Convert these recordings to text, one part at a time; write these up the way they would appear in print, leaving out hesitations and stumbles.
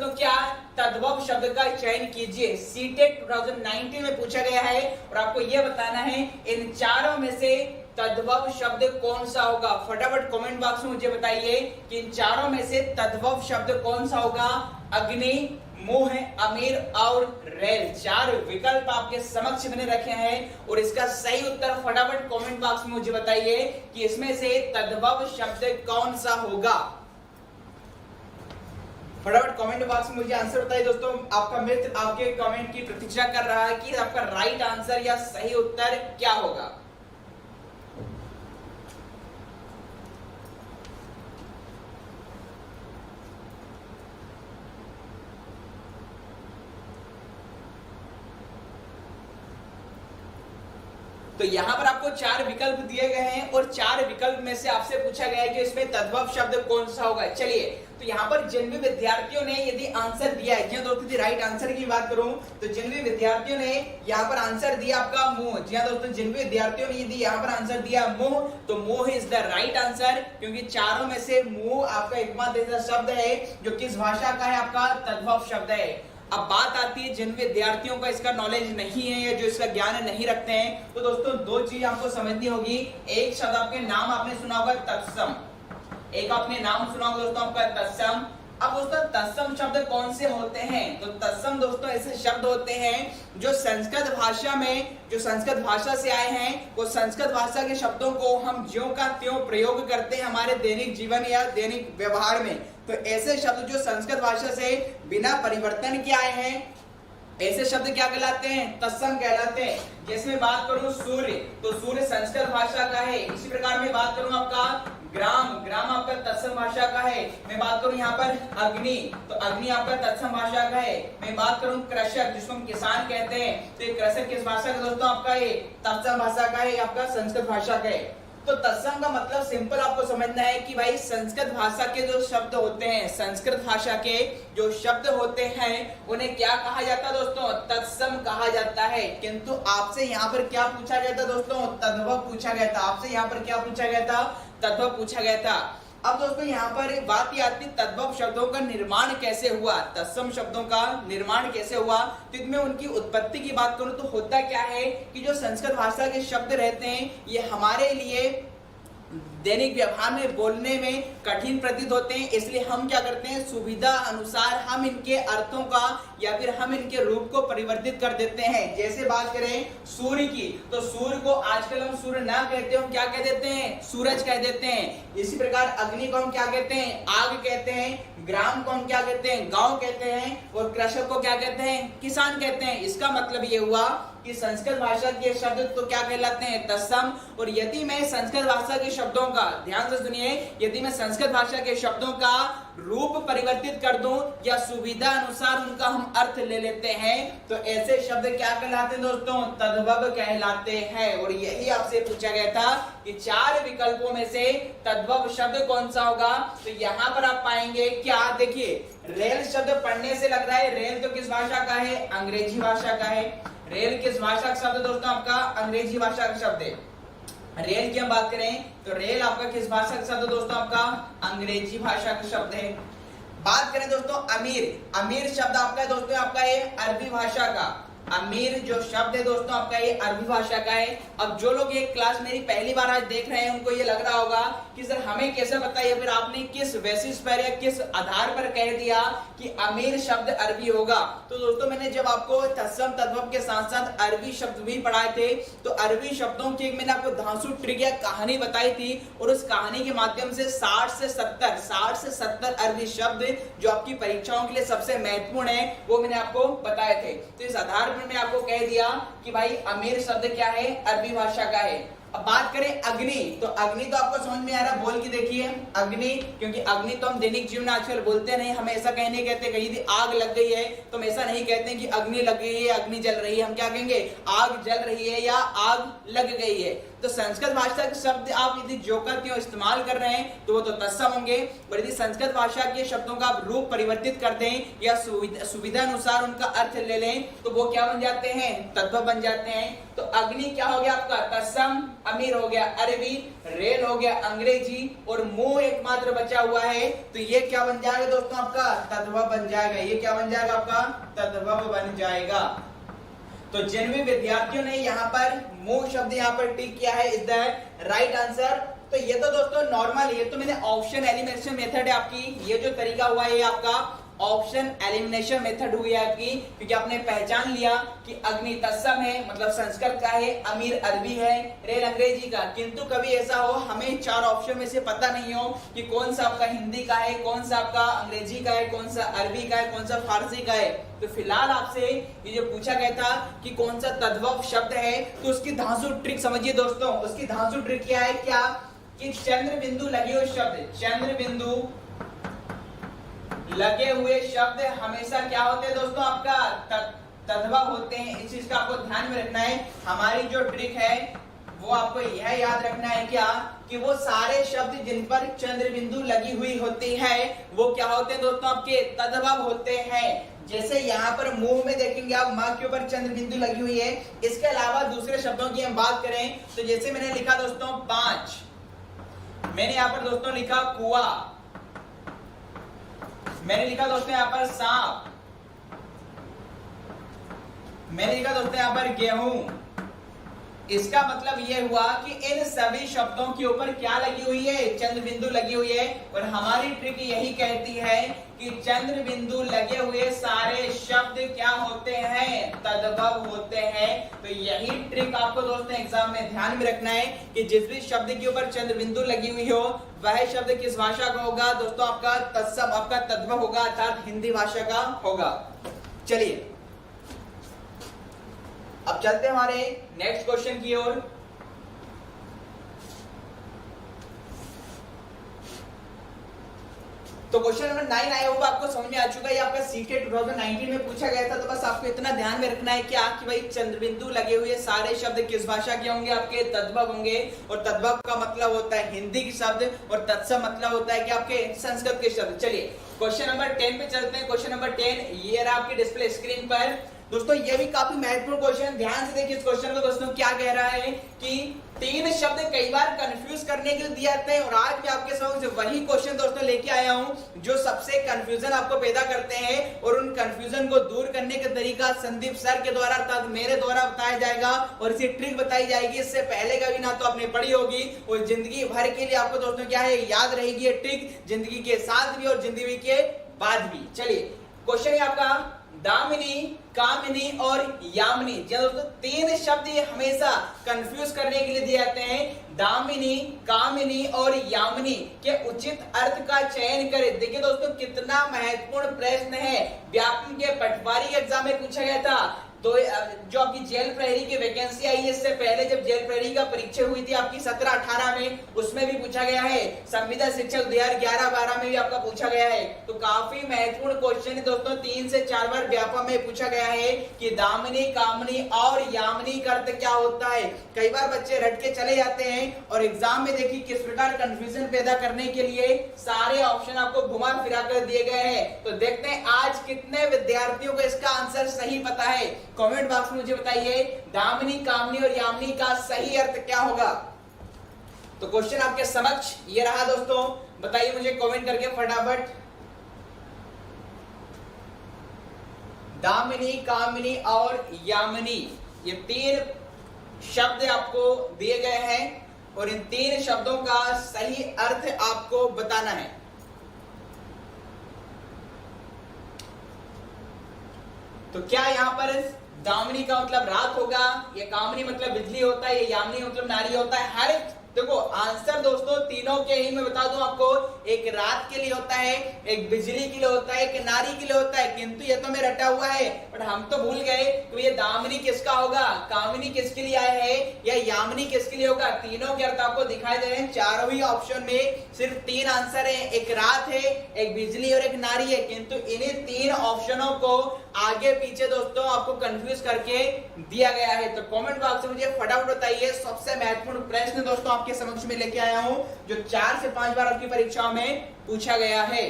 दोस्तों क्या तद्भव शब्द का चयन कीजिए। सीटेट 2019 में पूछा गया है और आपको यह बताना है इन चारों में से तद्भव शब्द कौन सा होगा। फटाफट कमेंट बॉक्स में मुझे बताइए कि इन चारों में से तद्भव शब्द कौन सा होगा। अग्नि, मोह, अमीर और रेल, चार विकल्प आपके समक्ष मैंने रखे हैं और इसका सही उत्तर फटाफट कमेंट बॉक्स में मुझे बताइए कि इसमें से तद्भव शब्द कौन सा होगा। फटाफट कमेंट बॉक्स में मुझे आंसर बताइए दोस्तों। आपका मित्र आपके कमेंट की प्रतीक्षा कर रहा है कि आपका राइट आंसर या सही उत्तर क्या होगा। तो यहाँ पर आपको चार विकल्प दिए गए हैं और चार विकल्प में से आपसे पूछा गया है कि इसमें तद्भव शब्द कौन सा होगा। चलिए, तो यहाँ पर जिन भी विद्यार्थियों ने यदि आंसर दिया है, जी दोस्तों यदि राइट आंसर की बात करूं तो जिन भी विद्यार्थियों ने यहाँ पर आंसर दिया आपका मुंह, जी दोस्तों जिन भी विद्यार्थियों ने यदि यहाँ पर आंसर दिया मुंह, तो मुंह इज द राइट आंसर, क्योंकि चारों में से मुंह आपका एकमात्र ऐसा शब्द है जो किस भाषा का है, आपका तद्भव शब्द है। अब बात आती है जिन विद्यार्थियों का इसका नॉलेज नहीं है या जो इसका ज्ञान नहीं रखते हैं, तो दोस्तों दो चीज आपको समझनी होगी। एक शब्द आपके नाम आपने सुना होगा तत्सम, एक आपने नाम सुना होगा दोस्तों आपका तत्सम। अब दोस्तों तत्सम शब्द कौन से होते हैं, तो तत्सम दोस्तों ऐसे शब्द होते हैं जो संस्कृत भाषा में, जो संस्कृत भाषा से आए हैं, वो संस्कृत भाषा के शब्दों को हम ज्यों का त्यों प्रयोग करते हैं हमारे दैनिक जीवन या दैनिक व्यवहार में। तो ऐसे शब्द जो संस्कृत भाषा से बिना परिवर्तन के आए हैं, ऐसे शब्द क्या कहलाते हैं, तत्सम कहलाते हैं। जैसे मैं बात करूं सूर्य, तो सूर्य संस्कृत भाषा का है। इसी प्रकार मैं बात करूं आपका ग्राम, ग्राम आपका तत्सम भाषा का है। मैं बात करूं यहाँ पर अग्नि, तो अग्नि आपका तत्सम भाषा का है। मैं बात करूं कृषक, जिसको हम किसान कहते हैं, तो ये कृषक किस भाषा का दोस्तों, आपका ये तत्सम भाषा का है, आपका संस्कृत भाषा का है। तो तत्सम का मतलब सिंपल आपको समझना है कि भाई संस्कृत भाषा के जो शब्द होते हैं, संस्कृत भाषा के जो शब्द होते हैं उन्हें क्या कहा जाता है दोस्तों, तत्सम कहा जाता है। किंतु आपसे यहाँ पर क्या पूछा गया था दोस्तों, तद्भव पूछा गया था। आपसे यहाँ पर क्या पूछा गया था, तद्भव पूछा गया था। अब दोस्तों यहाँ पर एक बात ही आती है तद्भव शब्दों का निर्माण कैसे हुआ, तत्सम शब्दों का निर्माण कैसे हुआ। तो इसमें उनकी उत्पत्ति की बात करूं तो होता क्या है कि जो संस्कृत भाषा के शब्द रहते हैं ये हमारे लिए दैनिक व्यवहार में बोलने में कठिन प्रतीत होते हैं, इसलिए हम क्या करते हैं, सुविधा अनुसार हम इनके अर्थों का या फिर हम इनके रूप को परिवर्तित कर देते हैं। जैसे बात करें सूर्य की, तो सूर्य को आजकल हम सूर्य ना कहते हैं, हम क्या कह देते हैं, सूरज कह देते हैं। इसी प्रकार अग्नि को हम क्या कहते हैं, आग कहते हैं। ग्राम को हम क्या कहते हैं, गांव कहते हैं। और कृषक को क्या कहते हैं, किसान कहते हैं। इसका मतलब ये हुआ कि संस्कृत भाषा के शब्द तो क्या कहलाते हैं, तत्सम। और यदि मैं संस्कृत भाषा के शब्दों का, ध्यान से सुनिए, यदि मैं संस्कृत भाषा के शब्दों का रूप परिवर्तित कर दूं या सुविधा अनुसार उनका हम अर्थ ले लेते हैं, तो ऐसे शब्द क्या कहलाते हैं दोस्तों, तद्भव कहलाते हैं। और यही आपसे पूछा गया था कि चार विकल्पों में से तद्भव शब्द कौन सा होगा। तो यहाँ पर आप पाएंगे क्या, देखिए रेल शब्द पढ़ने से लग रहा है, रेल तो किस भाषा का है, अंग्रेजी भाषा का है। रेल किस भाषा का शब्द दोस्तों, आपका अंग्रेजी भाषा का शब्द है। रेल की हम बात करें तो रेल आपका किस भाषा का शब्द दोस्तों, आपका अंग्रेजी भाषा का शब्द है। बात करें दोस्तों अमीर, अमीर शब्द आपका है दोस्तों, आपका ये अरबी भाषा का, अमीर जो शब्द है दोस्तों आपका ये अरबी भाषा का है। अब जो लोग ये क्लास मेरी पहली बार आज देख रहे हैं उनको ये लग रहा होगा कि सर हमें कैसे पता या फिर आपने किस बेसिस पर या किस आधार पर कह दिया कि अमीर शब्द अरबी होगा। तो दोस्तों मैंने जब आपको तत्सम तद्भव के साथ साथ अरबी शब्द भी पढ़ाए थे, तो अरबी शब्दों की मैंने आपको धांसू ट्रिक कहानी बताई थी और उस कहानी के माध्यम से 60 से 70 अरबी शब्द जो आपकी परीक्षाओं के लिए सबसे महत्वपूर्ण है वो मैंने आपको बताए थे। तो इस आधार मैंने आपको कह दिया कि भाई अमीर शब्द क्या है, अरबी भाषा का है। अब बात करें अग्नि, तो अग्नि तो आपको समझ में आ रहा है, बोल के देखिए अग्नि, क्योंकि अग्नि तो हम दैनिक जीवन में आजकल बोलते नहीं, हम ऐसा कहने कहते कहीं भी आग लग गई है तो हम ऐसा नहीं कहते कि अग्नि लग गई है, अग्नि जल रही है, हम क्या कहेंगे, आग जल रही है या आग लग गई है। तो संस्कृत भाषा के शब्द आप यदि जो करते हो इस्तेमाल कर रहे हैं तो वो तो तत्सम होंगे, और यदि संस्कृत भाषा के शब्दों का आप रूप परिवर्तित कर दें या सुविधा अनुसार उनका अर्थ ले लें तो वो क्या बन जाते हैं, तद्भव बन जाते हैं। तो अग्नि क्या हो गया आपका तत्सम, अमीर हो गया अरबी, रेल हो गया अंग्रेजी, और मोह एकमात्र बचा हुआ है तो ये क्या बन जाएगा दोस्तों आपका तद्भव बन जाएगा। ये क्या बन जाएगा आपका तद्भव बन जाएगा। तो जिन भी विद्यार्थियों ने यहाँ पर मोह शब्द यहाँ पर टिक किया है इज द राइट आंसर। तो ये तो दोस्तों नॉर्मल, ये तो मैंने ऑप्शन एलिमिनेशन मेथड है आपकी, ये जो तरीका हुआ है ये आपका ऑप्शन एलिमिनेशन मेथड हुई है आपकी, क्योंकि आपने पहचान लिया कि अग्नि तत्सम है मतलब संस्कृत का है, अमीर अरबी है, रेल अंग्रेजी का। किंतु कभी ऐसा हो हमें 4 ऑप्शन में से पता नहीं हो कि कौन सा आपका हिंदी का है, कौन सा आपका अंग्रेजी का है, कौन सा अरबी का है, कौन सा फारसी का है। तो फिलहाल आपसे ये जो पूछा गया था कि कौन सा तद्भव शब्द है, तो उसकी धांसू ट्रिक समझिए दोस्तों। उसकी धांसू ट्रिक क्या है, क्या कि चंद्र बिंदु लगे हुए शब्द, चंद्र बिंदु लगे हुए शब्द हमेशा क्या होते हैं दोस्तों आपका तद्भव होते हैं। इस चीज का आपको ध्यान में रखना है। हमारी जो ट्रिक है वो आपको यह याद रखना है क्या कि वो सारे शब्द जिन पर चंद्र बिंदु लगी हुई होती है वो क्या होते हैं दोस्तों आपके तद्भव होते हैं। जैसे यहाँ पर मुंह में देखेंगे आप माँ के ऊपर चंद्र बिंदु लगी हुई है। इसके अलावा दूसरे शब्दों की हम बात करें तो जैसे मैंने लिखा दोस्तों 5, मैंने यहाँ पर दोस्तों लिखा कुआं, मैंने लिखा दोस्तों यहाँ पर सांप, मैंने लिखा दोस्तों यहाँ पर गेहूं। इसका मतलब यह हुआ कि इन सभी शब्दों के ऊपर क्या लगी हुई है, चंद्र बिंदु लगी हुई है। और हमारी ट्रिक यही कहती है कि चंद्र बिंदु लगे हुए सारे शब्द क्या होते हैं, तद्भव होते हैं। तो यही ट्रिक आपको दोस्तों एग्जाम में ध्यान में रखना है कि जिस भी शब्द के ऊपर चंद्र बिंदु लगी हुई हो वह शब्द किस भाषा का होगा दोस्तों, आपका तत्सम, आपका तद्भव होगा, अर्थात हिंदी भाषा का होगा। चलिए अब चलते हैं हमारे नेक्स्ट क्वेश्चन की ओर। तो क्वेश्चन नंबर 9 आई होप आपको समझ में आ चुका है। ये आपका सीटेट 2019 में पूछा गया था। तो बस आपको इतना ध्यान में रखना है क्या कि भाई चंद्रबिंदु लगे हुए सारे शब्द किस भाषा के होंगे, आपके तद्भव होंगे। और तद्भव का मतलब होता है हिंदी के शब्द और तत्सम मतलब होता है कि आपके संस्कृत के शब्द। चलिए क्वेश्चन नंबर 10 पे चलते हैं। क्वेश्चन नंबर 10 ये रहा आपकी डिस्प्ले स्क्रीन पर। दोस्तों ये भी काफी महत्वपूर्ण क्वेश्चन, ध्यान से देखिए इस क्वेश्चन को। दोस्तों क्या कह रहा है कि 3 शब्द कई बार कंफ्यूज करने के लिए दिए जाते हैं। और आज मैं आपके समक्ष वही क्वेश्चन दोस्तों लेके आया हूं जो सबसे कंफ्यूजन आपको पैदा करते हैं। और उन कंफ्यूजन को दूर करने का तरीका संदीप सर के द्वारा अर्थात मेरे द्वारा बताया जाएगा और इसी ट्रिक बताई जाएगी। इससे पहले का भी ना तो आपने पढ़ी होगी और जिंदगी भर के लिए आपको दोस्तों क्या है याद रहेगी ये ट्रिक, जिंदगी के साथ भी और जिंदगी के बाद भी। चलिए क्वेश्चन है आपका दामिनी, कामिनी और यामिनी। दोस्तों 3 शब्द ये हमेशा कंफ्यूज करने के लिए दिए जाते हैं। दामिनी, कामिनी और यामिनी के उचित अर्थ का चयन करें। देखिए दोस्तों कितना महत्वपूर्ण प्रश्न है, व्याकरण के पटवारी के एग्जाम में पूछा गया था। तो जो आपकी जेल प्रहरी की वैकेंसी आई है, इससे पहले जब जेल प्रहरी का परीक्षा हुई थी आपकी 17-18 में, उसमें भी पूछा गया है। संविदा शिक्षक 2011-12 में भी आपका पूछा गया है। तो काफी महत्वपूर्ण क्वेश्चन है दोस्तों, 3 से 4 बार व्यापक में पूछा गया है कि दामिनी, कामिनी और यामिनी का अर्थ क्या होता है। कई बार बच्चे रट के चले जाते हैं और एग्जाम में देखिए किस प्रकार कंफ्यूजन पैदा करने के लिए सारे ऑप्शन आपको घुमा फिरा कर दिए गए हैं। तो देखते हैं आज कितने विद्यार्थियों को इसका आंसर सही पता है। कमेंट बॉक्स में मुझे बताइए दामिनी, कामिनी और यामिनी का सही अर्थ क्या होगा। तो क्वेश्चन आपके समक्ष ये रहा दोस्तों, बताइए मुझे कमेंट करके फटाफट। दामिनी, कामिनी और यामिनी ये 3 शब्द आपको दिए गए हैं और इन 3 शब्दों का सही अर्थ आपको बताना है। तो क्या यहाँ पर दामिनी का मतलब रात होगा, ये कामिनी मतलब बिजली होता है, ये यामिनी मतलब नारी होता है। हर देखो आंसर दोस्तों तीनों के ही मैं बता दूं आपको, एक रात के लिए होता है, एक बिजली के लिए होता है, एक नारी के लिए होता है। किंतु ये तो मैं रटा हुआ है, बट हम तो भूल गए तो ये दामिनी किसका होगा, कामिनी किसके लिए आया है या यामिनी किसके लिए होगा। तीनों के अर्थ आपको दिखाई दे रहे हैं। चारों ही ऑप्शन में सिर्फ 3 आंसर है, एक रात है, एक बिजली और एक नारी है। किंतु इन्हीं 3 ऑप्शनों को आगे पीछे दोस्तों आपको कंफ्यूज करके दिया गया है। तो कमेंट बॉक्स में मुझे फटाफट बताइए, सबसे महत्वपूर्ण प्रश्न दोस्तों आपके समक्ष में लेके आया हूं जो 4 से 5 बार आपकी परीक्षाओं में पूछा गया है।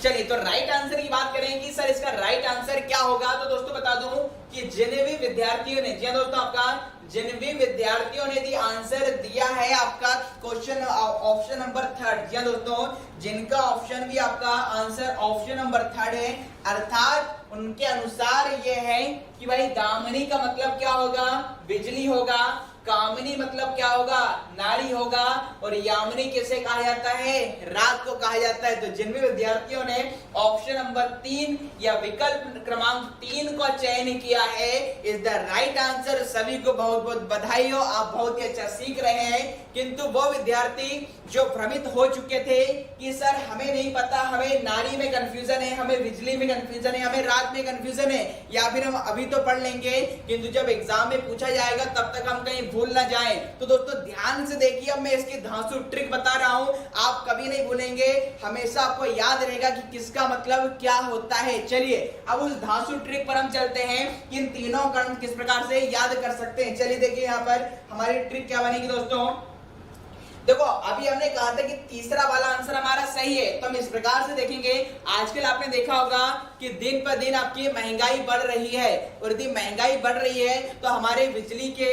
चलिए, तो राइट आंसर की बात करें कि सर इसका राइट आंसर क्या होगा, तो दोस्तों बता दूं कि जिन भी विद्यार्थियों ने, जी हां दोस्तों, आपका जिन भी विद्यार्थियों ने यदि आंसर दिया है आपका क्वेश्चन ऑप्शन नंबर 3, जी हां दोस्तों, जिनका ऑप्शन भी आपका आंसर ऑप्शन नंबर 3 है, अर्थात उनके अनुसार ये है कि भाई दामिनी का मतलब क्या होगा, बिजली होगा, कामिनी मतलब क्या होगा, नारी होगा, और यामिनी किसे कहा जाता है, रात को कहा जाता है। तो जिन भी विद्यार्थियों ने ऑप्शन नंबर 3 या विकल्प क्रमांक 3 का चयन किया है, इज द राइट आंसर। सभी को बहुत बहुत बधाई हो, आप बहुत ही अच्छा सीख रहे हैं। किंतु वो विद्यार्थी जो भ्रमित हो चुके थे कि सर हमें नहीं पता, हमें नारी में कंफ्यूजन है, हमें बिजली में कंफ्यूजन है, हमें रात में कंफ्यूजन है, या फिर हम अभी तो पढ़ लेंगे किंतु जब एग्जाम में पूछा जाएगा तब तक हम कहीं भूल ना जाएं। तो दोस्तों ध्यान से देखिए, अब मैं इसकी धांसू ट्रिक बता रहा हूं, आप कभी नहीं भूलेंगे, हमेशा आपको याद रहेगा कि किसका मतलब क्या होता है। चलिए अब उस धांसू ट्रिक पर हम चलते हैं कि इन तीनों कर्ण किस प्रकार से याद कर सकते हैं। चलिए देखिए यहाँ पर हमारी ट्रिक क्या बनेगी दोस्तों। देखो अभी हमने कहा था कि तीसरा वाला आंसर हमारा सही है, तो हम इस प्रकार से देखेंगे। आजकल आपने देखा होगा कि दिन पर दिन आपकी महंगाई बढ़ रही है, और यदि महंगाई बढ़ रही है तो हमारे बिजली के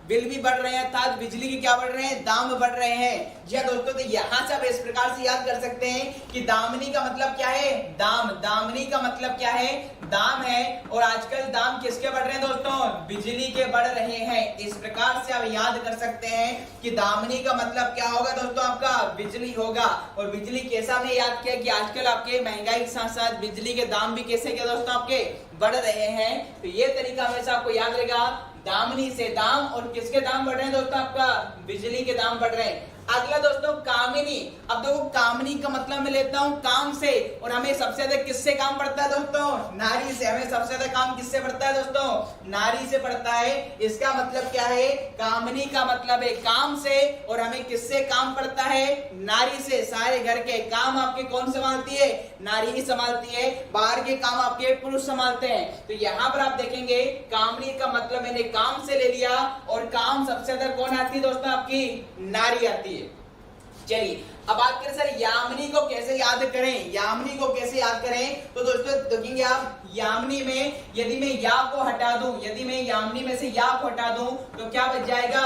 बिल भी बढ़ रहे हैं, अर्थात बिजली के क्या बढ़ रहे हैं, दाम बढ़ रहे हैं। जी हाँ दोस्तों, तो यहाँ से आप इस प्रकार से याद कर सकते हैं कि दामिनी का मतलब क्या है, दाम, दामिनी का मतलब क्या है, दाम है। और आजकल दाम किसके बढ़ रहे हैं दोस्तों, बिजली के बढ़ रहे हैं। इस प्रकार से आप याद कर सकते हैं कि दामिनी का मतलब क्या होगा दोस्तों, आपका बिजली होगा। और बिजली कैसा हमने याद किया कि आजकल आपके महंगाई के साथ साथ बिजली के दाम भी कैसे क्या दोस्तों आपके बढ़ रहे हैं। तो ये तरीका हमेशा आपको याद रहेगा, दामिनी से दाम, और किसके दाम बढ़ रहे हैं दोस्तों, आपका बिजली के दाम बढ़ रहे हैं। अगला दोस्तों कामिनी। अब देखो कामिनी का मतलब मैं लेता हूं काम से, और हमें सबसे ज्यादा किससे काम पड़ता है दोस्तों, नारी से। हमें सबसे ज्यादा काम किससे पड़ता है दोस्तों, नारी से पड़ता है। इसका मतलब क्या है, कामिनी का मतलब है काम से, और हमें किससे काम पड़ता है, नारी से। सारे घर के काम आपके कौन संभालती है, नारी ही संभालती है, बाहर के काम आपके पुरुष संभालते हैं। तो यहाँ पर आप देखेंगे कामिनी का मतलब मैंने काम से ले लिया, और काम सबसे ज्यादा कौन आती है दोस्तों, आपकी नारी आती है। चलिए अब बात करें सर यामिनी को कैसे याद करें, यामिनी को कैसे याद करें। तो दोस्तों देखेंगे आप, यामिनी में यदि मैं या को हटा दूं, यदि मैं यामिनी में से या को हटा दूं तो क्या बच जाएगा,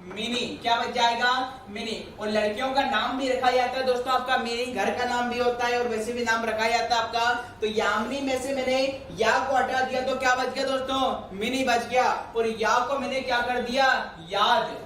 मिनी। क्या बच जाएगा, मिनी। और लड़कियों का नाम भी रखा जाता है दोस्तों आपका मिनी, घर का नाम भी होता है और वैसे भी नाम रखा जाता है आपका। तो यामिनी में से मैंने या को हटा दिया तो क्या बच गया दोस्तों, मिनी बच गया। और या को मैंने क्या कर दिया, याद।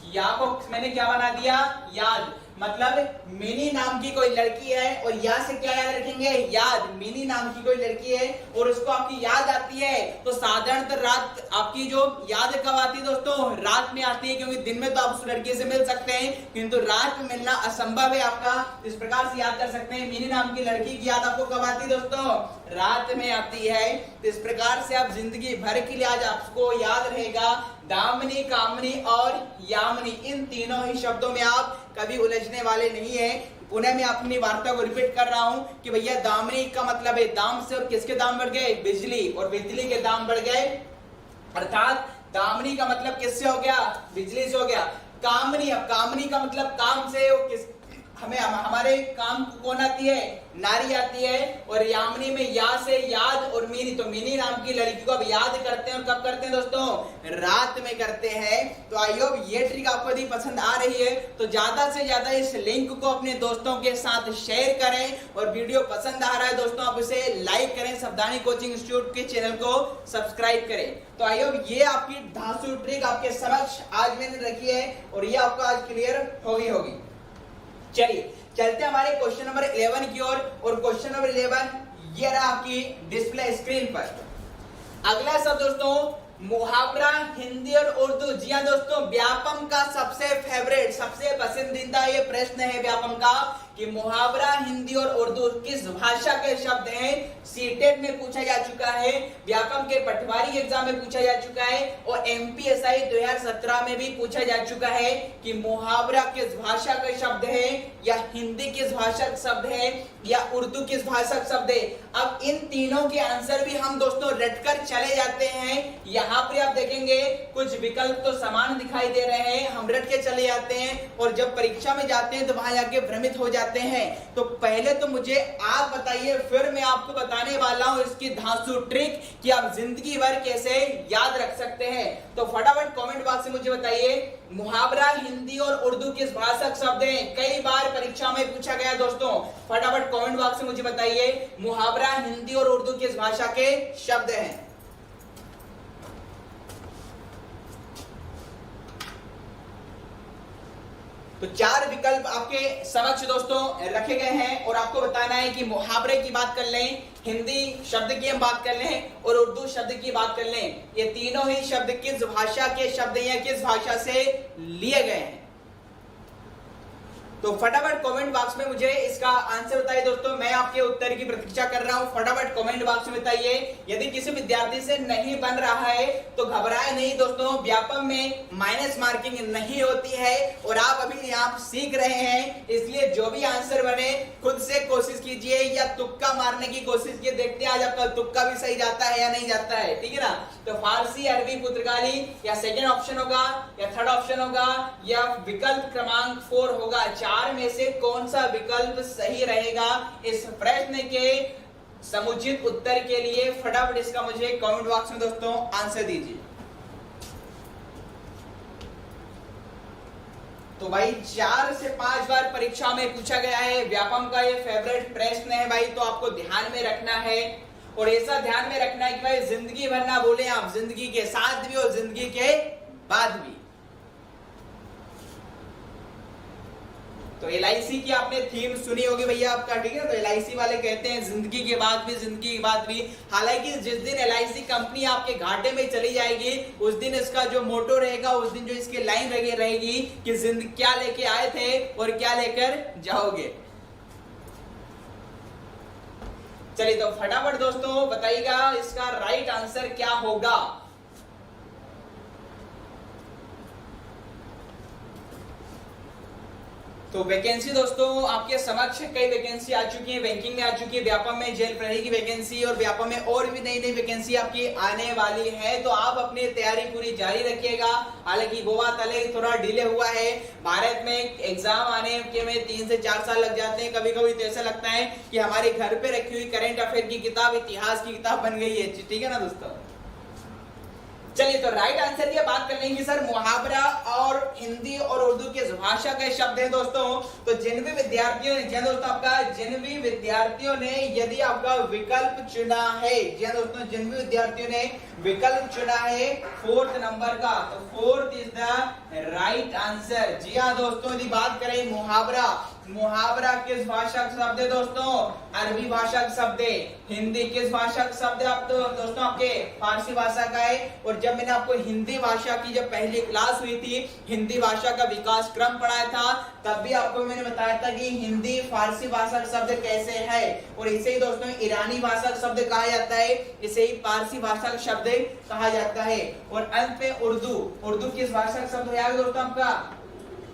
या को मैंने क्या बना दिया, याद। मतलब मिनी नाम की कोई लड़की है, और या से क्या याद रखेंगे, याद। मिनी नाम की कोई लड़की है और उसको आपकी याद आती है, तो साधारणतः रात आपकी जो याद कब आती है दोस्तों, रात में आती है, क्योंकि दिन में तो आप उस लड़की से मिल सकते हैं किंतु रात में मिलना असंभव है आपका। इस प्रकार से याद कर सकते हैं, मिनी नाम की लड़की की याद आपको कब आती है दोस्तों, रात में आती है। तो इस प्रकार से आप जिंदगी भर के लिए आज आपको याद रहेगा, दामिनी, कामिनी और यामिनी, इन तीनों ही शब्दों में आप कभी उलझने वाले नहीं है। पुनः मैं अपनी वार्ता को रिपीट कर रहा हूं कि भैया दामिनी का मतलब है दाम से, और किसके दाम बढ़ गए, बिजली, और बिजली के दाम बढ़ गए, अर्थात दामिनी का मतलब किससे हो गया, बिजली से हो गया। कामिनी, अब कामिनी का मतलब काम से, और किस हमें हमारे काम कौन आती है, नारी आती है। और यामिनी में या से याद और मिनी, तो मिनी नाम की लड़की को अब याद करते हैं, और कब करते हैं दोस्तों, रात में करते हैं। तो आई होप ये ट्रिक आपको यदि पसंद आ रही है तो ज्यादा से ज्यादा इस लिंक को अपने दोस्तों के साथ शेयर करें, और वीडियो पसंद आ रहा है दोस्तों आप इसे लाइक करें, सावधानी कोचिंग इंस्टीट्यूट के चैनल को सब्सक्राइब करें। तो आई होप ये आपकी धांसू ट्रिक आपके समक्ष आज मैंने रखी है, और ये आपको आज क्लियर होगी। चलिए चलते हैं हमारे क्वेश्चन नंबर 11 की ओर, और क्वेश्चन नंबर 11 ये रहा आपकी डिस्प्ले स्क्रीन पर। अगला शब्द दोस्तों मुहावरा, हिंदी और उर्दू। जी हाँ दोस्तों, व्यापम का सबसे फेवरेट, सबसे पसंदीदा ये प्रश्न है व्यापम का कि मुहावरा हिंदी और उर्दू किस भाषा के शब्द हैं। सीटेट में पूछा जा चुका है, व्याकरण के पटवारी एग्जाम में पूछा जा चुका है और एमपीएसआई 2017 में भी पूछा जा चुका है कि मुहावरा किस भाषा का शब्द है, या हिंदी किस भाषा का शब्द है, या उर्दू किस भाषा का शब्द है। अब इन तीनों के आंसर भी हम दोस्तों रटकर चले जाते हैं। यहाँ पर आप देखेंगे कुछ विकल्प तो समान दिखाई दे रहे हैं, हम रट के चले जाते हैं और जब परीक्षा में जाते हैं तो वहां जाके भ्रमित हो जाते हैं। तो पहले तो मुझे आप बताइए, फिर मैं आपको बताने वाला हूं इसकी धांसू ट्रिक कि आप जिंदगी भर कैसे याद रख सकते हैं। तो फटाफट कमेंट बॉक्स में मुझे बताइए, मुहावरा हिंदी और उर्दू किस भाषा का शब्द है। कई बार परीक्षा में पूछा गया दोस्तों, फटाफट कमेंट बॉक्स में मुझे बताइए, मुहावरा हिंदी और उर्दू किस भाषा के शब्द हैं। तो चार विकल्प आपके समक्ष दोस्तों रखे गए हैं और आपको बताना है कि मुहावरे की बात कर लें, हिंदी शब्द की हम बात कर लें और उर्दू शब्द की बात कर लें, ये तीनों ही शब्द किस भाषा के शब्द हैं, किस भाषा से लिए गए हैं। तो फटाफट कमेंट बॉक्स में मुझे इसका आंसर बताइए दोस्तों, मैं आपके उत्तर की प्रतीक्षा कर रहा हूं। फटाफट कमेंट बॉक्स में बताइए। यदि किसी विद्यार्थी से नहीं बन रहा है तो घबराए नहीं दोस्तों, व्यापम में माइनस मार्किंग नहीं होती है और आप अभी यहाँ सीख रहे हैं, इसलिए जो भी आंसर बने खुद से कोशिश कीजिए या तुक्का मारने की कोशिश कीजिए। देखते हैं आज आपका तुक्का भी सही जाता है या नहीं जाता है, ठीक है ना। तो फारसी, अरबी, पुर्तगाली या सेकेंड ऑप्शन होगा या थर्ड ऑप्शन होगा या विकल्प क्रमांक 4 होगा। चार में से कौन सा विकल्प सही रहेगा, इस प्रश्न के समुचित उत्तर के लिए फटाफट इसका मुझे कमेंट बॉक्स में दोस्तों आंसर दीजिए। तो भाई 4 से 5 बार परीक्षा में पूछा गया है, व्यापम का ये फेवरेट प्रश्न है भाई, तो आपको ध्यान में रखना है और ऐसा ध्यान में रखना है कि भाई जिंदगी भर ना बोले आप, जिंदगी के साथ भी और जिंदगी के बाद भी। तो LIC की आपने थीम सुनी होगी भैया आपका, ठीक है। तो LIC वाले कहते हैं जिंदगी के बाद भी, जिंदगी के बाद भी। हालांकि जिस दिन LIC कंपनी आपके घाटे में चली जाएगी उस दिन इसका जो मोटो रहेगा, उस दिन जो इसकी लाइन रहेगी कि जिंदगी क्या लेके आए थे और क्या लेकर जाओगे। चलिए तो फटाफट दोस्तों बताइएगा इसका राइट आंसर क्या होगा। तो वैकेंसी दोस्तों आपके समक्ष कई वैकेंसी आ चुकी है, बैंकिंग में आ चुकी है, व्यापम में जेल प्रहरी की वैकेंसी और व्यापम में और भी नई नई वैकेंसी आपकी आने वाली है। तो आप अपनी तैयारी पूरी जारी रखिएगा। हालांकि गोवा तले थोड़ा डिले हुआ है, भारत में एग्जाम आने के में 3 से 4 साल लग जाते हैं। कभी कभी तो ऐसा लगता है कि हमारे घर पे रखी हुई करंट अफेयर की किताब इतिहास की किताब बन गई है, ठीक है ना दोस्तों। चलिए तो राइट आंसर की बात कर लेंगे सर, मुहावरा और हिंदी और उर्दू किस भाषा के शब्द हैं दोस्तों। तो जिन भी विद्यार्थियों ने, जी दोस्तों आपका जिन भी विद्यार्थियों ने यदि आपका विकल्प चुना है, जी दोस्तों जिन भी विद्यार्थियों ने विकल्प चुना है 4th नंबर का, तो 4th is the right answer. जी हाँ दोस्तों, यदि बात करें मुहावरा, मुहावरा किस भाषा का शब्द है दोस्तों, अरबी भाषा का शब्द है। हिंदी किस भाषा का शब्द है आप तो दोस्तों आपके फारसी भाषा का है। और जब मैंने आपको हिंदी भाषा की जब पहली क्लास हुई थी, हिंदी भाषा का विकास क्रम पढ़ाया था, तब भी आपको मैंने बताया था कि हिंदी फारसी भाषा का शब्द कैसे है। और इसे ही दोस्तों ईरानी भाषा का शब्द कहा जाता है, इसे ही पारसी भाषा का शब्द कहा जाता है। और अंत में उर्दू, उर्दू किस भाषा का शब्द हो जाएगा दोस्तों आपका,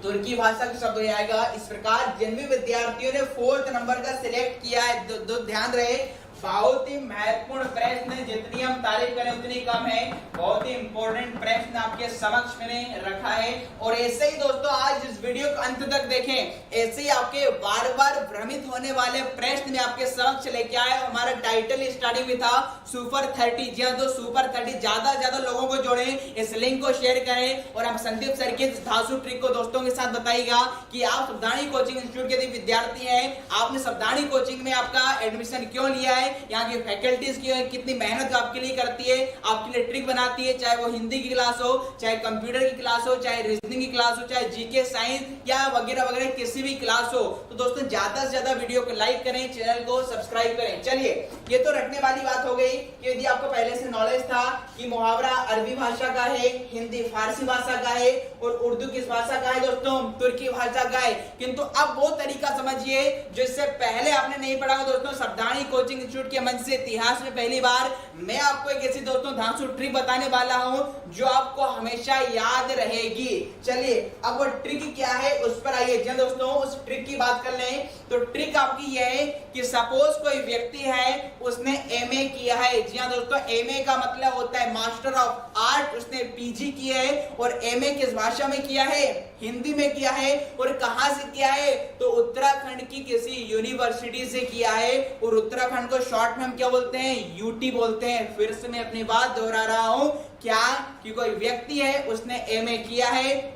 तुर्की भाषा का शब्द हो जाएगा। इस प्रकार जिन भी विद्यार्थियों ने 4th नंबर का सिलेक्ट किया है, ध्यान रहे बहुत ही महत्वपूर्ण प्रश्न, जितनी हम तारीफ करें उतनी कम है। बहुत ही इंपॉर्टेंट प्रश्न आपके समक्ष मैंने रखा है। और ऐसे ही दोस्तों आज इस वीडियो को अंत तक देखें, ऐसे ही आपके बार बार भ्रमित होने वाले प्रश्न में आपके समक्ष लेके आए। हमारा टाइटल स्टार्टिंग में था सुपर 30, जी हाँ तो सुपर 30 ज्यादा लोगों को जोड़े, इस लिंक को शेयर करें और हम संदीप सर की धांसू ट्रिक को दोस्तों के साथ बताइएगा कि आप सावधानी कोचिंग इंस्टीट्यूट के विद्यार्थी हैं, आपने सावधानी कोचिंग में आपका एडमिशन क्यों लिया है, यहाँ की फैकल्टीज की कितनी मेहनत आपके लिए करती है, आपके लिए ट्रिक बनाती है, चाहे वो हिंदी की क्लास हो, चाहे कंप्यूटर की क्लास हो, चाहे रीजनिंग की क्लास हो, चाहे जीके साइंस या वगैरह वगैरह किसी भी क्लास हो। तो दोस्तों ज्यादा से ज्यादा वीडियो को लाइक करें, चैनल को सब्सक्राइब करें। चलिए ये तो रटने वाली बात हो गई कि यदि आपको पहले से नॉलेज था कि मुहावरा अरबी भाषा का है, हिंदी फारसी भाषा का है और उर्दू किस भाषा का है दोस्तों, तुर्की भाषा का है। किंतु अब वो तरीका समझिए जो इससे पहले आपने नहीं पढ़ा हो दोस्तों। सावधानी कोचिंग इंस्टीट्यूट के मंच से इतिहास में पहली बार मैं आपको एक ऐसी दोस्तों धांसू ट्रिक बताने वाला हूं जो आपको हमेशा याद रहेगी। चलिए अब वो ट्रिक क्या है उस पर आइए। जी दोस्तों, उस ट्रिक की बात कर लें तो ट्रिक आपकी यह है कि सपोज कोई व्यक्ति है, उसने एमए किया है। जी हाँ दोस्तों, एमए का मतलब होता है मास्टर ऑफ आर्ट। उसने पीजी किया है और एमए किस भाषा में किया है, हिंदी में किया है। और कहां से किया है, तो उत्तराखंड की किसी यूनिवर्सिटी से किया है। और उत्तराखंड को शॉर्ट में हम क्या बोलते हैं, यूटी बोलते हैं। फिर से मैं अपनी बात दोहरा रहा हूं, क्या कि कोई व्यक्ति है, उसने एमए किया है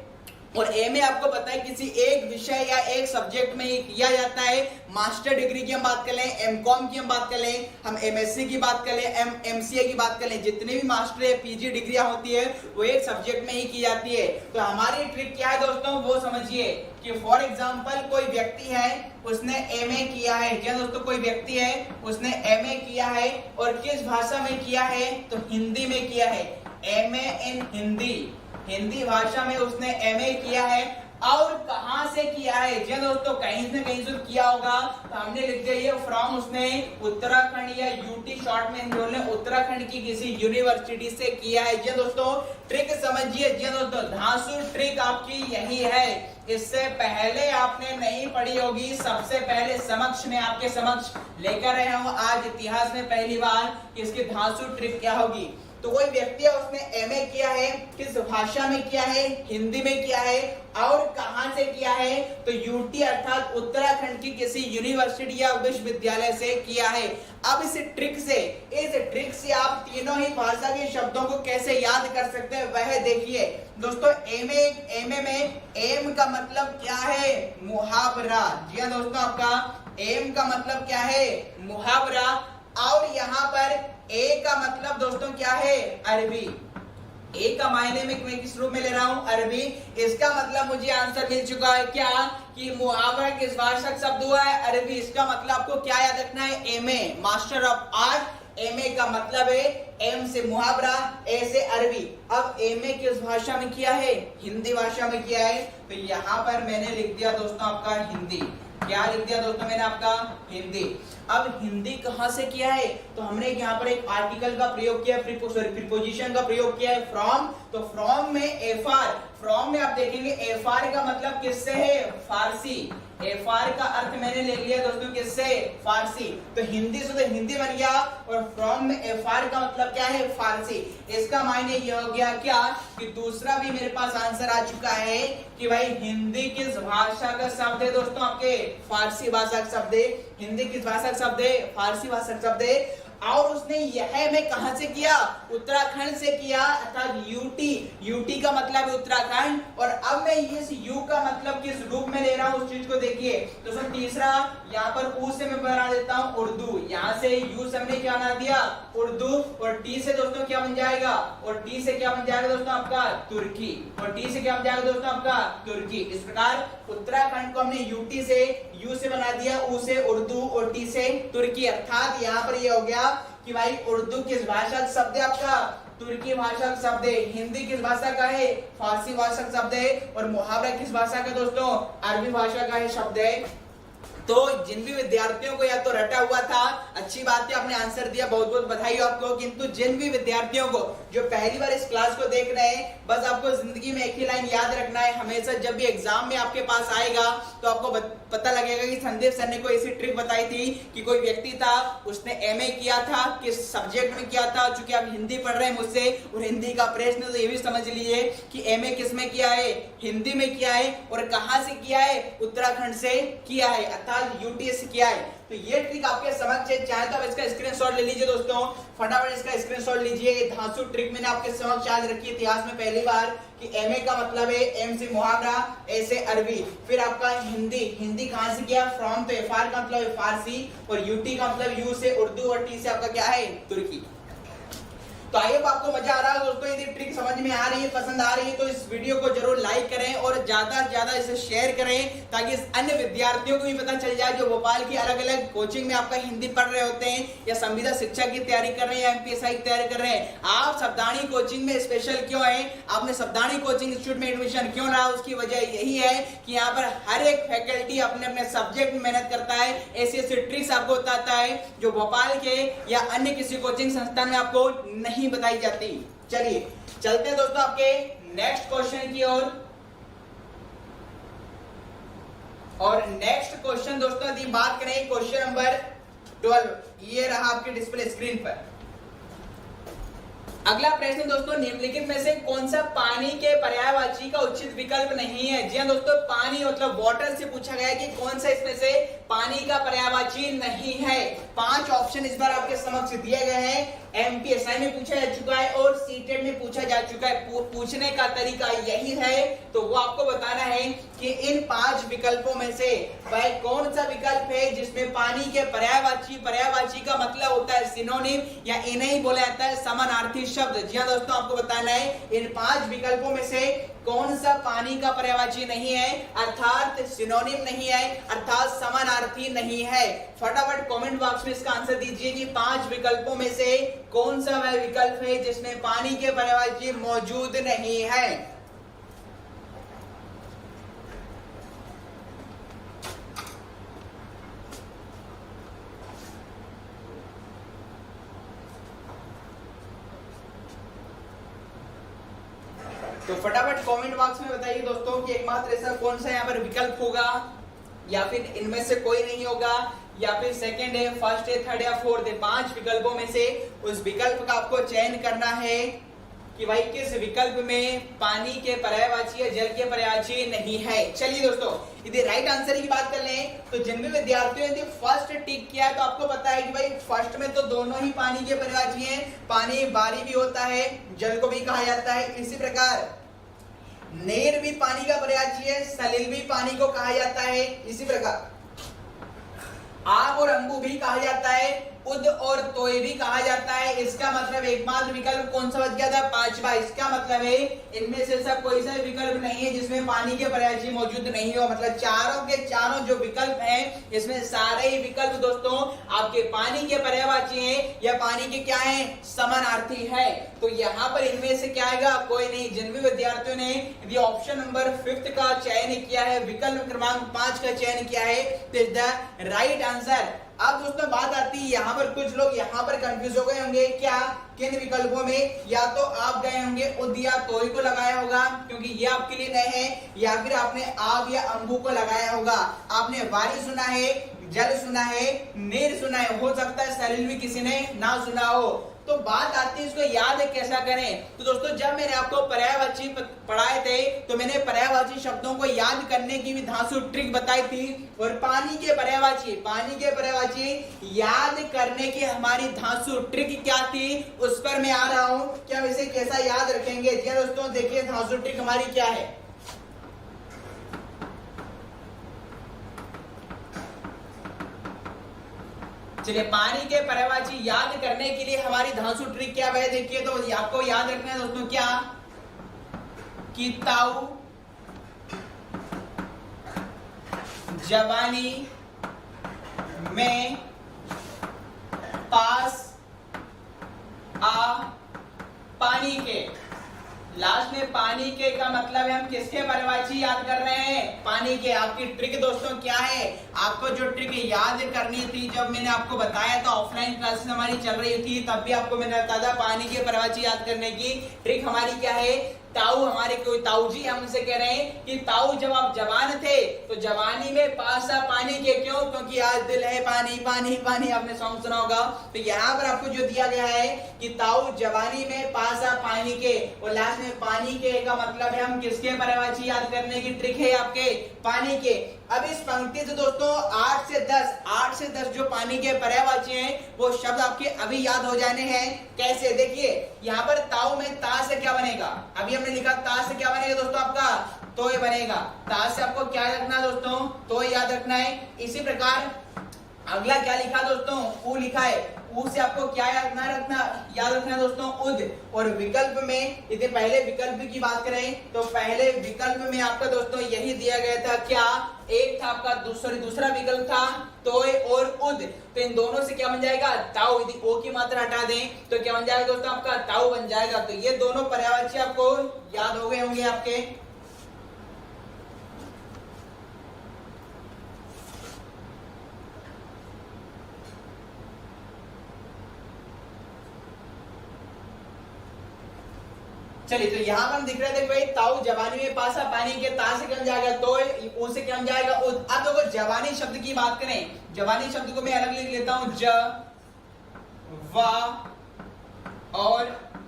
और एमए आपको पता है किसी एक विषय या एक सब्जेक्ट में ही किया जाता है। मास्टर डिग्री की हम बात कर लें, एमकॉम की हम बात कर लें, हम एमएससी की बात कर लें, एमसीए की बात कर लें, जितनी भी मास्टर या पीजी डिग्रियां होती है वो एक सब्जेक्ट में ही की जाती है। तो हमारी ट्रिक क्या है दोस्तों, वो समझिए कि फॉर एग्जांपल कोई व्यक्ति है, उसने एमए किया है। क्या दोस्तों, कोई व्यक्ति है, उसने एमए किया है और किस भाषा में किया है, तो हिंदी में किया है। एमए इन हिंदी, हिंदी भाषा में उसने एमए किया है। और कहां से किया है, जी दोस्तों, कहीं से कहीं से किया होगा। तो हमने लिख दिया ये फ्रॉम, उसने उत्तराखंड या यूटी शॉर्ट में बोले उत्तराखंड की किसी यूनिवर्सिटी से किया है। जी दोस्तों, ट्रिक समझिए। जी दोस्तों, धांसू ट्रिक आपकी यही है। इससे पहले आपने नहीं पढ़ी होगी, सबसे पहले समक्ष में आपके समक्ष लेकर आया हूं आज इतिहास में पहली बार कि इसकी धांसू ट्रिक क्या होगी। तो कोई व्यक्ति है, उसने एमए किया है, किस भाषा में किया है, हिंदी में किया है। और कहां से किया है, तो यूटी अर्थात उत्तराखंड की किसी यूनिवर्सिटी या विश्वविद्यालय से किया है। अब इस ट्रिक से आप तीनों ही भाषा के शब्दों को कैसे याद कर सकते हैं वह देखिए। दोस्तों, एमए में एम का मतलब क्या है, मुहावरा। जी हाँ दोस्तों, आपका एम का मतलब क्या है, मुहावरा। और यहाँ पर ए का मतलब दोस्तों क्या है, अरबी। ए का मायने में मैं किस रूप में ले रहा हूं, अरबी। इसका मतलब मुझे आंसर मिल चुका है क्या, कि मुहावरा किस भाषा का शब्द हुआ है, अरबी। इसका मतलब आपको क्या याद रखना है, MA master of art. MA का मतलब है एम से मुहावरा, ए से अरबी। अब एमए किस भाषा में किया है, हिंदी भाषा में किया है। तो यहाँ पर मैंने लिख दिया दोस्तों आपका हिंदी। क्या लिख दिया दोस्तों मैंने, आपका हिंदी। अब हिंदी कहां से किया है, तो हमने यहाँ पर एक आर्टिकल का प्रयोग किया, प्रीपोजिशन का प्रयोग किया है, फ्रॉम। तो फ्रॉम में एफआर, फ्रॉम में आप देखेंगे एफआर का मतलब किससे है, फारसी। एफआर का अर्थ मैंने ले लिया दोस्तों किससे, फारसी। तो हिंदी से तो हिंदी बन गया और फ्रॉम में एफआर का मतलब क्या है, फारसी। इसका मायने ये हो गया क्या, कि दूसरा भी मेरे पास आंसर आ चुका है कि भाई हिंदी किस भाषा का शब्द है दोस्तों, आपके फारसी भाषा का शब्द है। हिंदी किस भाषा का शब्द है, फारसी भाषा का शब्द है। और उसने यह मैं कहां से किया, उत्तराखंड से किया, अर्थात यूटी। यूटी का मतलब है उत्तराखंड। और अब मैं इस यू का मतलब किस रूप में ले रहा हूं उस चीज को देखिए। तो सर तीसरा यहाँ पर ऊ से मैं बना देता हूं उर्दू। यहाँ से यू से हमने क्या बना दिया, उर्दू। और टी से दोस्तों क्या बन जाएगा, और टी से क्या बन जाएगा दोस्तों आपका, तुर्की। और टी से क्या बन जाएगा दोस्तों आपका, तुर्की। इस प्रकार उत्तराखंड को हमने यूटी से, यू से बना दिया, ऊ से उर्दू और टी से तुर्की। अर्थात यहाँ पर ये हो गया कि भाई उर्दू किस भाषा का शब्द है आपका, तुर्की भाषा का शब्द है। हिंदी किस भाषा का है, फारसी भाषा का शब्द है। और मुहावरा किस भाषा का दोस्तों, अरबी भाषा का है शब्द है। तो जिन भी विद्यार्थियों को या तो रटा हुआ था, अच्छी बात है, आपने आंसर दिया, बहुत बहुत बधाई हो आपको। किंतु जिन भी विद्यार्थियों को जो पहली बार इस क्लास को देख रहे हैं, बस आपको जिंदगी में एक ही लाइन याद रखना है, हमेशा जब भी एग्जाम में आपके पास आएगा तो आपको पता लगेगा कि संदीप सर ने कोई ऐसी ट्रिक बताई थी कि कोई व्यक्ति था, उसने एमए किया था, किस सब्जेक्ट में किया था। चूंकि आप हिंदी पढ़ रहे हैं मुझसे और हिंदी का प्रश्न, तो ये भी समझ लीजिए कि एमए किस में किया है, हिंदी में किया है। और कहां से किया है, उत्तराखंड से किया है, अर्थात यूटीएस किया है। तो ये ट्रिक आपके समझ है, चाहे तो आप इसका स्क्रीनशॉट ले लीजिए दोस्तों, फटाफट इसका स्क्रीनशॉट लीजिए। धांसू ट्रिक मैंने आपके समझ याद रखी इतिहास में पहली बार कि एमए का मतलब है एम से मुहावरा, ए से अरबी। फिर आपका हिंदी, हिंदी कहां से किया, फ्रॉम। तो एफआर का मतलब है फारसी और यूटी का मतलब यू से उर्दू और टी से आपका क्या है, तुर्की। तो आई होप आपको मजा आ रहा है दोस्तों। यदि ट्रिक समझ में आ रही है, पसंद आ रही है, तो इस वीडियो को जरूर लाइक करें और ज्यादा से ज्यादा इसे शेयर करें, ताकि अन्य विद्यार्थियों को भी पता चल जाए जो भोपाल की अलग अलग कोचिंग में आपका हिंदी पढ़ रहे होते हैं या संविदा शिक्षा की तैयारी कर रहे हैं या एमपीएसआई की तैयारी कर रहे हैं। आप सावधानी कोचिंग में स्पेशल क्यों है, आपने सावधानी कोचिंग इंस्टीट्यूट में एडमिशन क्यों रहा, उसकी वजह यही है कि यहाँ पर हर एक फैकल्टी अपने अपने सब्जेक्ट में मेहनत करता है, ऐसी ऐसी ट्रिक्स आपको बताता है जो भोपाल के या अन्य किसी कोचिंग संस्थान में आपको नहीं बताई जाती। चलिए चलते हैं दोस्तों आपके नेक्स्ट क्वेश्चन की ओर। और नेक्स्ट क्वेश्चन दोस्तों यदि बात करें क्वेश्चन नंबर 12, ये रहा आपके डिस्प्ले स्क्रीन पर। अगला प्रश्न दोस्तों, निम्नलिखित में से कौन सा पानी के पर्यायवाची का उचित विकल्प नहीं है। जी हाँ दोस्तों, पानी मतलब वाटर से पूछा गया है कि कौन सा इसमें से पानी का पर्यायवाची नहीं है। 5 ऑप्शन इस बार आपके समक्ष दिए गए हैं। एमपीएसआई में पूछा जा चुका है और सीटेट में पूछा जा चुका है। पूछने का तरीका यही है, तो वो आपको बताना है कि इन 5 विकल्पों में से वह कौन सा विकल्प है जिसमें पानी के पर्यायवाची का मतलब होता है सिनोनिम, या इन्हें ही बोला जाता है समानार्थी शब्द। जी हाँ दोस्तों, आपको बताना है इन 5 विकल्पों में से कौन सा पानी का पर्यायवाची नहीं है, अर्थात सिनोनिम नहीं है, अर्थात समानार्थी नहीं है। फटाफट कमेंट बॉक्स में इसका आंसर दीजिए कि 5 विकल्पों में से कौन सा वह विकल्प है जिसमें पानी के पर्यायवाची मौजूद नहीं है। तो फटाफट कमेंट बॉक्स में बताइए दोस्तों कि एकमात्र ऐसा कौन सा यहाँ पर विकल्प होगा, या फिर इनमें से कोई नहीं होगा, या फिर सेकंड है, फर्स्ट है, थर्ड या फोर्थ है। 5 विकल्पों में से उस विकल्प का आपको चयन करना है कि भाई किस विकल्प में पानी के पर्यायवाची या जल के पर्यायवाची नहीं है। चलिए दोस्तों, यदि राइट आंसर की बात कर लें तो जिन भी विद्यार्थियों ने फर्स्ट टिक किया है तो आपको पता है कि भाई फर्स्ट में तो दोनों ही पानी के पर्यायवाची हैं। पानी बारी भी होता है, जल को भी कहा जाता है। इसी प्रकार नेर भी पानी का पर्यायवाची है, सलिल भी पानी को कहा जाता है। इसी प्रकार आग और अंबु भी कहा जाता है, उद और तोय भी कहा जाता है। इसका मतलब एकमात्र विकल्प कौन सा बच गया था, 5वां। इसका मतलब है इनमें से ऐसा कोई सा विकल्प नहीं है जिसमें पानी के पर्यायवाची मौजूद नहीं हो। मतलब चारों के चारों जो विकल्प हैं, इसमें सारे ही विकल्प दोस्तों आपके पानी के पर्यायवाची हैं या पानी के क्या हैं, समानार्थी है। तो यहाँ पर इनमें से क्या आएगा, कोई नहीं। जिन भी विद्यार्थियों ने यदि ऑप्शन नंबर 5 का चयन किया है, विकल्प क्रमांक 5 का चयन किया है, तो इज द राइट आंसर। अब दोस्तों बात आती है यहाँ पर, कुछ लोग यहाँ पर कंफ्यूज हो गए होंगे, क्या किन विकल्पों में, या तो आप गए होंगे उद या तोय को लगाया होगा क्योंकि ये आपके लिए नए हैं, या फिर आपने आग या अंबु को लगाया होगा। आपने वारी सुना है, जल सुना है, नीर सुना है, हो सकता है सलिल भी किसी ने ना सुना हो। तो बात आती है इसको याद कैसा करें। तो दोस्तों जब मैंने आपको पर्यायवाची पढ़ाए थे तो मैंने पर्यायवाची शब्दों को याद करने की भी धांसू ट्रिक बताई थी, और पानी के पर्यायवाची याद करने की हमारी धांसू ट्रिक क्या थी उस पर मैं आ रहा हूं कि हम इसे कैसा याद रखेंगे। जी दोस्तों देखिए धांसू ट्रिक हमारी क्या है। चलिए, पानी के पर्यायवाची याद करने के लिए हमारी धांसू ट्रिक क्या है देखिए। तो आपको याद रखना है दोस्तों क्या, कि ताऊ, जवानी में, पास, आ, पानी के। लास्ट में पानी के का मतलब है हम किसके पर्यायवाची याद कर रहे हैं, पानी के। आपकी ट्रिक दोस्तों क्या है, आपको जो ट्रिक याद करनी थी, जब मैंने आपको बताया था ऑफलाइन क्लासेस हमारी चल रही थी तब भी आपको मैंने बताया था पानी के पर्यायवाची याद करने की ट्रिक हमारी क्या है। ताऊ, हमारे कोई ताऊ जी हमसे कह रहे हैं कि ताऊ जब आप जवान थे तो जवानी में पासा पानी के, क्यों, क्योंकि आज दिल है पानी पानी पानी, आपने सॉन्ग सुना होगा। तो यहाँ पर आपको जो दिया गया है कि ताऊ जवानी में पासा पानी के, और लास्ट में पानी के का मतलब है हम किसके पर्यायवाची याद करने की ट्रिक है आपके, पानी के। अब इस पंक्ति से दोस्तों 8 से 10 जो पानी के पर्यायवाची हैं वो शब्द आपके अभी याद हो जाने हैं। कैसे, देखिए यहाँ पर ताऊ में ता से क्या बनेगा, अभी हमने लिखा ता से क्या बनेगा दोस्तों आपका, तोय बनेगा। ता से आपको क्या रखना है दोस्तों, तोय याद रखना है। इसी प्रकार अगला क्या लिखा दोस्तों, उ लिखा है। उ से आपको क्या याद रखना है दोस्तों, उद। और विकल्प में यदि पहले विकल्प की बात करें तो पहले विकल्प में आपका दोस्तों यही दिया गया था, क्या, एक था आपका दूसरा विकल्प था तोय और उद। तो इन दोनों से क्या बन जाएगा, ताऊ। यदि ओ की मात्रा हटा दें तो क्या बन जाएगा दोस्तों, आपका ताऊ बन जाएगा। तो ये दोनों पर्यायवाची आपको याद हो गए होंगे आपके। चलिए, तो यहाँ पर हम दिख रहे थे भाई, ताऊ जवानी में पासा पानी के, ता से क्या बन जाएगा, तो उ से क्या बन जाएगा, उद। अब देखो जवानी शब्द की बात करें, जवानी शब्द को मैं अलग लिख लेता हूं, ज, वा और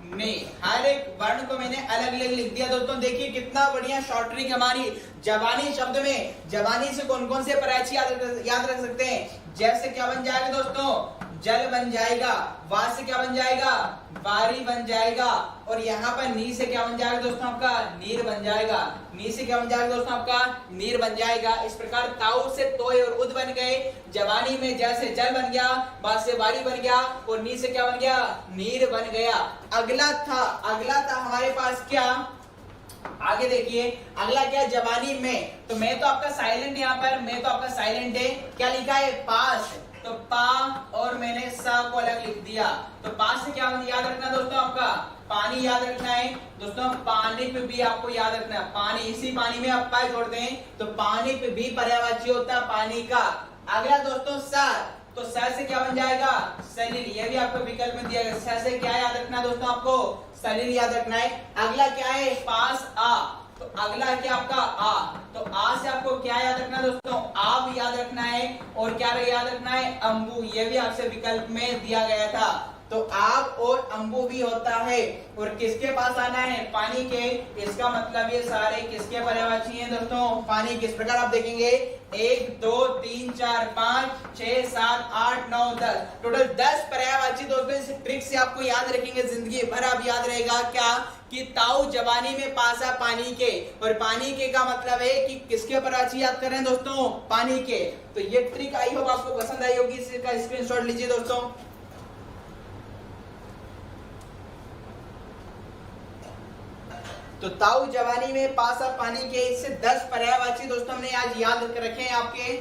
ने, हर एक वर्ण को मैंने अलग अलग लिख दिया दोस्तों। देखिए कितना बढ़िया शॉर्ट ट्रिक हमारी। जवानी शब्द में जवानी से कौन कौन से पर्यायवाची याद रख सकते हैं, जैसे क्या बन जाएगा दोस्तों, जल बन जाएगा, वा से क्या बन जाएगा, वारी बन जाएगा, और यहाँ पर नी से क्या बन जाएगा दोस्तों, आपका नीर बन जाएगा। नी से क्या बन जाएगा दोस्तों, आपका नीर बन जाएगा। इस प्रकार ताऊ से तोय और उद बन गए, जवानी में जैसे जल बन गया, बा से वारी बन गया, और नी से क्या बन गया, नीर बन गया। अगला था हमारे पास क्या, आगे देखिए अगला क्या, जवानी में। तो मैं तो आपका साइलेंट, यहाँ पर मैं तो आपका साइलेंट है, क्या लिखा है, पास। तो पा और मैंने सा को अलग लिख दिया। तो पास से क्या याद रखना दोस्तों, आपका पानी याद रखना है दोस्तों। पानी पे भी आपको याद रखना है, पानी, इसी पानी में आप पाए जोड़ दें तो पानी पे भी पर्यायवाची होता है पानी का। अगला दोस्तों सा, तो सा से क्या बन जाएगा, सलिल। ये भी आपको विकल्प में दिया गया। सा से क्या याद रखना दोस्तों, आपको सलिल याद रखना है। अगला क्या है, पास आ। तो अगला है क्या आपका आ। तो आ से आपको क्या याद रखना दोस्तों, आप याद रखना है। और क्या याद रखना है, अंबु। ये भी आपसे विकल्प में दिया गया था। तो आप और अंबु भी होता है। और किसके पास आना है, पानी के। इसका मतलब ये सारे किसके पर्यायवाची हैं दोस्तों, पानी। किस प्रकार आप देखेंगे, 1 2 3 4 5 6 7 8 9 10, टोटल 10 पर्यायवाची दोस्तों। इस ट्रिक से आपको याद रखेंगे, जिंदगी भर आप याद रहेगा क्या, कि ताऊ जवानी में पासा पानी के। और पानी के का मतलब है कि किसके पर्यायवाची याद कर रहे हैं दोस्तों, पानी के। तो ये ट्रिक आई होप आपको पसंद आई होगी। इसका स्क्रीनशॉट लीजिए दोस्तों। तो ताऊ जवानी में पासा पानी के, इससे 10 पर्यायवाची दोस्तों हमने आज याद रखे हैं आपके।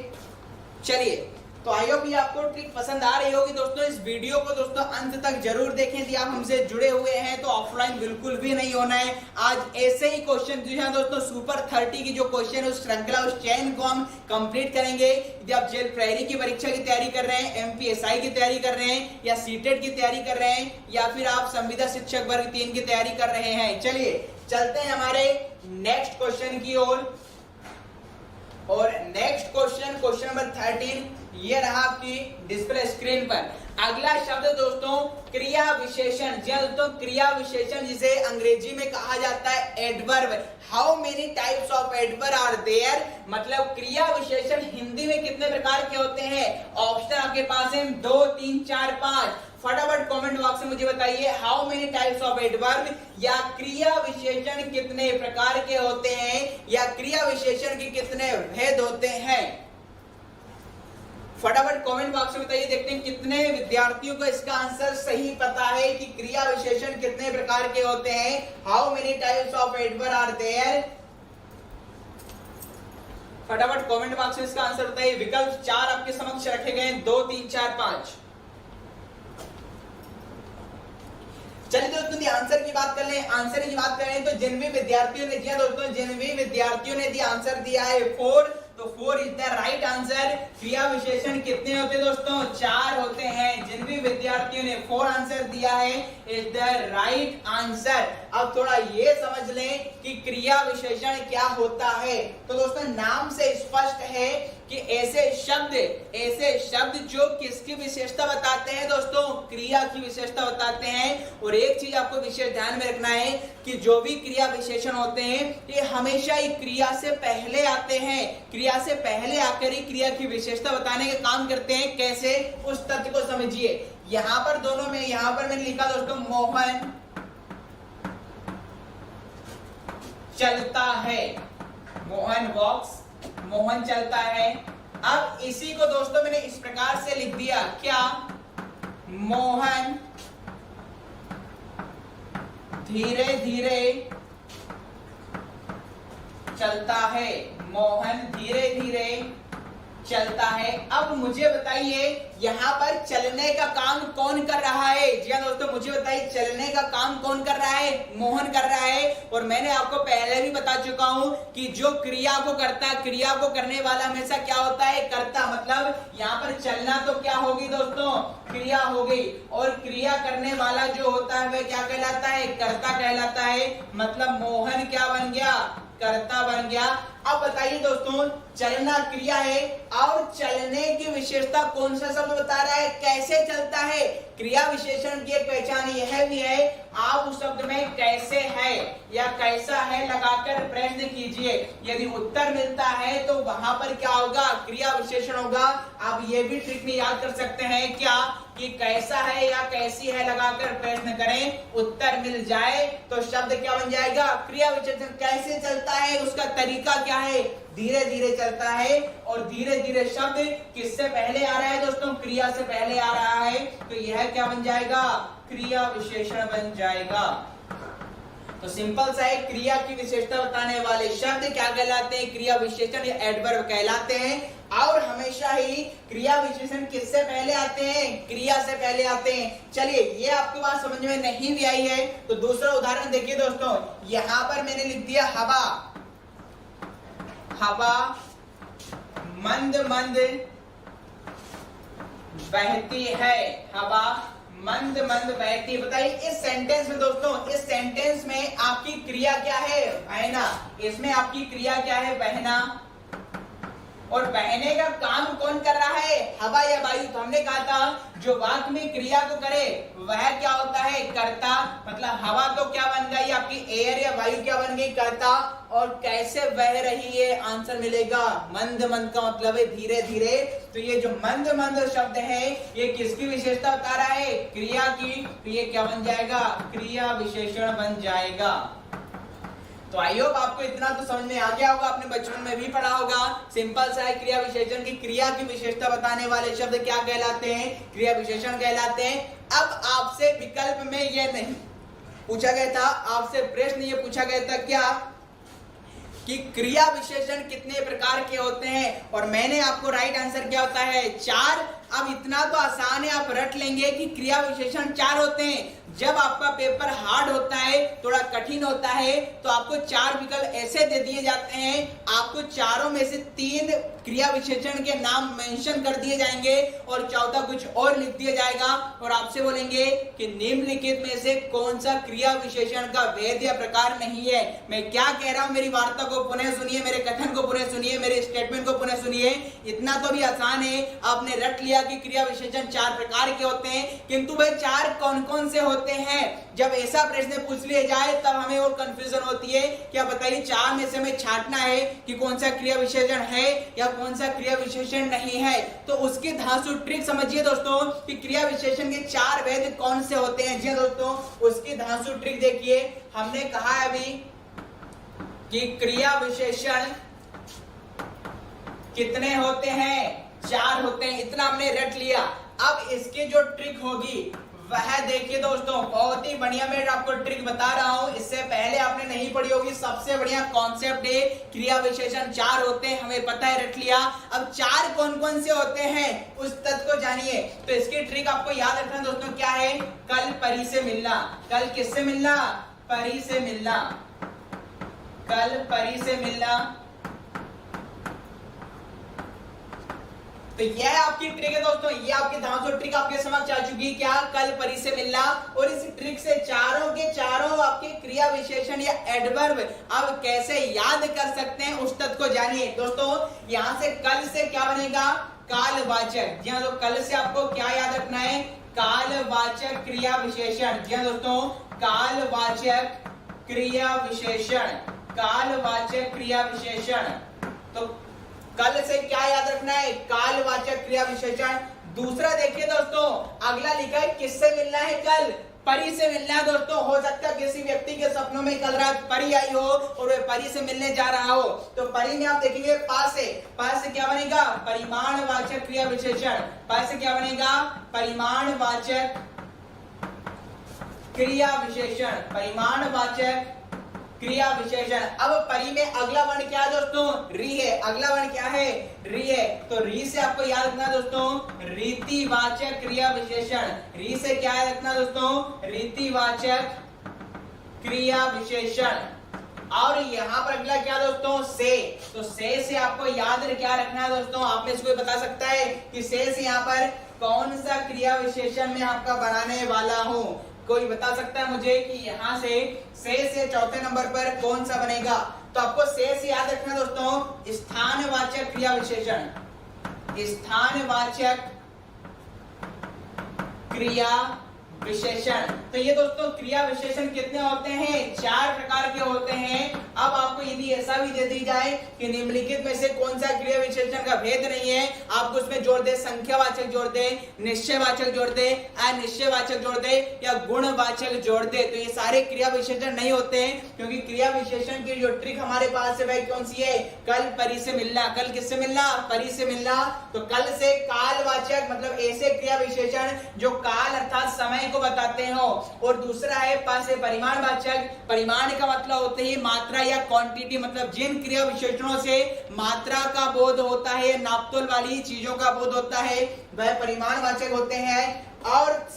चलिए, तो आई होप ये आपको ट्रिक पसंद आ रही होगी दोस्तों। इस वीडियो को दोस्तों अंत तक जरूर देखें। यदि आप हमसे जुड़े हुए हैं तो ऑफलाइन बिल्कुल भी नहीं होना है। आज ऐसे ही क्वेश्चन जो है दोस्तों, सुपर 30 की जो क्वेश्चन है, उस श्रृंखला, उस चैन को हम कंप्लीट करेंगे। यदि आप जेल प्रहरी की परीक्षा की तैयारी कर रहे हैं, एमपीएसआई की तैयारी कर रहे हैं, या सीटेट की तैयारी कर रहे हैं, या फिर आप संविदा शिक्षक वर्ग 3 की तैयारी कर रहे हैं, चलिए चलते हैं हमारे नेक्स्ट क्वेश्चन की ओर। और नेक्स्ट क्वेश्चन नंबर 13 ये रहा आपकी डिस्प्ले स्क्रीन पर। अगला शब्द दोस्तों क्रिया विशेषण। जी दोस्तों, क्रिया विशेषण जिसे अंग्रेजी में कहा जाता है adverb. How many types of adverb are there, मतलब क्रिया विशेषण हिंदी में कितने प्रकार के होते हैं। ऑप्शन आपके पास है 2 3 4 5। फटाफट कमेंट बॉक्स में मुझे बताइए, how many types of adverb, या क्रिया विशेषण कितने प्रकार के होते हैं, या क्रिया विशेषण के कितने भेद होते हैं। फटाफट कमेंट बॉक्स में बताइए, देखते हैं कितने विद्यार्थियों को इसका आंसर सही पता है कि क्रिया विशेषण कितने प्रकार के होते हैं। How many types of adverb are there. फटाफट कमेंट बॉक्स में इसका आंसर बताइए। विकल्प 4 आपके समक्ष रखे गए, 2 3 4 5। चलिए दोस्तों, आंसर की बात कर लें। आंसर की बात करें तो जिन भी विद्यार्थियों ने, जी दोस्तों, जिन भी विद्यार्थियों ने आंसर दिया है 4, तो 4 इज द राइट आंसर। क्रिया विशेषण कितने होते हैं दोस्तों, 4 होते हैं। जिन भी विद्यार्थियों ने 4 आंसर दिया है इज द राइट आंसर। अब थोड़ा ये समझ लें कि क्रिया विशेषण क्या होता है। तो दोस्तों, नाम से स्पष्ट है कि ऐसे शब्द जो किसकी विशेषता बताते हैं दोस्तों, क्रिया की विशेषता बताते हैं। और एक चीज आपको विशेष ध्यान में रखना है कि जो भी क्रिया विशेषण होते हैं ये हमेशा ही क्रिया से पहले आते हैं। क्रिया से पहले आकर ही क्रिया की विशेषता बताने का काम करते हैं। कैसे, उस तथ्य को समझिए। यहाँ पर दोनों में, यहाँ पर मैंने लिखा दोस्तों मोहन चलता है, मोहन वॉक्स, मोहन चलता है। अब इसी को दोस्तों मैंने इस प्रकार से मोहन धीरे धीरे चलता है, मोहन धीरे धीरे चलता है। अब मुझे बताइए यहाँ पर चलने का काम कौन कर रहा है? जी हाँ दोस्तों, मुझे बताइए चलने का काम कौन कर रहा है? मोहन कर रहा है। और मैंने आपको पहले भी बता चुका हूं कि जो क्रिया को करता है, क्रिया को करने वाला हमेशा क्या होता है? कर्ता। मतलब यहाँ पर चलना तो क्या होगी दोस्तों? क्रिया हो गई। और क्रिया करने वाला जो होता है वह क्या कहलाता है? कर्ता कहलाता है। मतलब मोहन क्या बन गया? कर्ता बन गया। अब बताइए दोस्तों, चलना क्रिया है और चलने की विशेषता कौन सा शब्द बता रहा है? कैसे चलता है? क्रिया विशेषण की एक पहचान यह भी है, आप उस शब्द में कैसे है या कैसा है लगाकर प्रश्न कीजिए। यदि उत्तर मिलता है तो वहां पर क्या होगा? क्रिया विशेषण होगा। आप ये भी ट्रिक में याद कर सकते हैं क्या कि कैसा है या कैसी है लगाकर प्रश्न करें, उत्तर मिल जाए तो शब्द क्या बन जाएगा? क्रिया विशेषण। कैसे चलता है उसका तरीका क्या है? धीरे धीरे चलता है। और धीरे धीरे शब्द किससे पहले आ रहा है दोस्तों? क्रिया से पहले आ रहा है। तो यह क्या बन जाएगा? क्रिया विशेषण बन जाएगा। तो सिंपल सा है, क्रिया की विशेषता बताने वाले शब्द क्या कहलाते हैं? क्रिया विशेषण या एडवर्ब कहलाते हैं। और हमेशा ही क्रिया विशेषण किससे पहले आते हैं? क्रिया से पहले आते हैं। चलिए, ये आपको बात समझ में नहीं भी आई है तो दूसरा उदाहरण देखिए दोस्तों। यहां पर मैंने लिख दिया हवा। हवा मंद मंद बहती है। हवा मंद मंद बहती। बताइए इस सेंटेंस में दोस्तों, इस सेंटेंस में आपकी क्रिया क्या है? बहना। इसमें आपकी क्रिया क्या है? बहना। और बहने का काम कौन कर रहा है? हवा या वायु। तो हमने कहा था जो वाक्य में क्रिया को करे वह क्या होता है? कर्ता। मतलब हवा तो क्या बन गई आपकी? एयर या वायु क्या बन गई? कर्ता। और कैसे बह रही है? आंसर मिलेगा मंद मंद का मतलब है धीरे धीरे। तो ये जो मंद मंद शब्द है ये किसकी विशेषता बता रहा है? क्रिया की। तो ये क्या बन जाएगा? क्रिया विशेषण बन जाएगा। तो आई होप आपको इतना तो समझ में आ गया होगा, आपने बचपन में भी पढ़ा होगा। सिंपल सा है, क्रिया विशेषण की क्रिया की विशेषता बताने वाले शब्द क्या कहलाते हैं? क्रिया विशेषण कहलाते हैं। अब आपसे विकल्प में यह नहीं पूछा गया था, आपसे प्रश्न ये पूछा गया था क्या कि क्रिया विशेषण कितने प्रकार के होते हैं? और मैंने आपको राइट आंसर क्या होता है? 4। अब इतना तो आसान है, आप रट लेंगे कि क्रिया विशेषण 4 होते हैं। जब आपका पेपर हार्ड होता है, थोड़ा कठिन होता है, तो आपको 4 विकल्प ऐसे दे दिए जाते हैं, आपको चारों में से 3 क्रिया विशेषण के नाम मेंशन कर दिए जाएंगे और चौथा कुछ और लिख दिया जाएगा। और आपसे बोलेंगे कि निम्नलिखित में से कौन सा क्रिया विशेषण का भेद या प्रकार नहीं है। मैं क्या कह रहा हूं, मेरी वार्ता को पुनः सुनिए, मेरे कथन को पुनः सुनिए, मेरे स्टेटमेंट को पुनः सुनिए। इतना तो भी आसान है, आपने रट लिया कि क्रिया विशेषण 4 प्रकार के होते हैं, किंतु भाई 4 कौन कौन से होते हैं? जब ऐसा प्रश्न पूछ लिया जाए तब हमें और कंफ्यूजन होती है। क्या बताइए 4 में से हमें छांटना है कि कौन सा क्रिया विशेषण है या कौन सा क्रिया विशेषण नहीं है। तो उसकी धांसू ट्रिक समझिए दोस्तों कि क्रिया विशेषण के 4 भेद कौन से होते हैं। जी दोस्तों, उसकी धांसू ट्रिक देखिए। हमने कहा है अभी कि क्रिया विशेषण कितने होते हैं? 4 होते हैं। इतना हमने रट लिया। अब इसकी जो ट्रिक होगी वह देखिए दोस्तों, बहुत ही बढ़िया मैं आपको ट्रिक बता रहा हूं। इससे पहले आपने नहीं पढ़ी होगी। सबसे बढ़िया कॉन्सेप्ट है, क्रिया विशेषण 4 होते हैं, हमें पता है, रट लिया। अब 4 कौन कौन से होते हैं उस तथ्य को जानिए। तो इसकी ट्रिक आपको याद रखना दोस्तों क्या है? कल परी से मिलना। कल किससे मिलना? परी से मिलना। कल परी से मिलना। तो यह आपकी ट्रिक है दोस्तों, ये आपकी धांसू ट्रिक आपके समक्ष आ चुकी। क्या? कल परी से मिलना। और इस ट्रिक से चारों के चारों आपके क्रिया विशेषण या एडवर्ब अब कैसे याद कर सकते हैं उस तथ्य को जानिए दोस्तों। यहां से कल से क्या बनेगा? कालवाचक। जी हाँ, तो कल से आपको क्या याद रखना है? कालवाचक क्रिया विशेषण। जी हाँ दोस्तों, कालवाचक क्रिया विशेषण। कालवाचक क्रिया विशेषण। तो कल से क्या याद रखना है? कालवाचक क्रिया विशेषण। दूसरा देखिए दोस्तों, अगला लिखा है किससे मिलना है? कल परी से मिलना है दोस्तों। हो सकता है किसी व्यक्ति के सपनों में कल रात परी आई हो और वह परी से मिलने जा रहा हो, तो परी में आप देखेंगे पास से क्या बनेगा, परिमाणवाचक क्रिया विशेषण। पास से क्या बनेगा, परिमाणवाचक क्रिया विशेषण, परिमाणवाचक क्रिया विशेषण। अब परी में अगला वर्ण क्या है दोस्तों, री है। अगला वर्ण क्या है, री है। तो री से आपको याद रखना दोस्तों रीतिवाचक क्रिया विशेषण। री से क्या याद रखना दोस्तों, रीतिवाचक क्रिया विशेषण। और यहाँ पर अगला क्या दोस्तों, से। तो से आपको याद क्या रखना है दोस्तों, आप में से कोई बता सकता है कि से यहाँ पर कौन सा क्रिया विशेषण में आपका बनाने वाला हूं? कोई बता सकता है मुझे कि यहाँ से चौथे नंबर पर कौन सा बनेगा? तो आपको से याद रखना दोस्तों स्थानवाचक क्रिया विशेषण। स्थानवाचक क्रिया विशेषण। तो ये दोस्तों क्रिया विशेषण कितने होते हैं, 4 प्रकार के होते हैं। अब आपको यदि ऐसा भी दे दी जाए कि निम्नलिखित में से कौन सा क्रिया विशेषण का भेद नहीं है, आपको उसमें जोड़ दे संख्यावाचक जोड़ दे, निश्चयवाचक जोड़ दे, अनिश्चयवाचक जोड़ दे या गुणवाचक जोड़ दे, तो ये सारे क्रिया विशेषण नहीं होते हैं, क्योंकि क्रिया विशेषण की जो ट्रिक हमारे पास है वह कौन सी है, कल परी से मिलना। कल किससे मिलना, परी से मिलना। तो कल से कालवाचक मतलब ऐसे क्रिया विशेषण जो काल अर्थात समय को बताते हो, और दूसरा है पास से परिमाणवाचक। परिमाण का मतलब होते ही मात्रा या क्वांटिटी, मतलब जिन क्रिया विशेषणों से मात्रा का बोध होता है, नापतोल वाली चीजों का बोध होता है, वह परिमाणवाचक होते हैं। और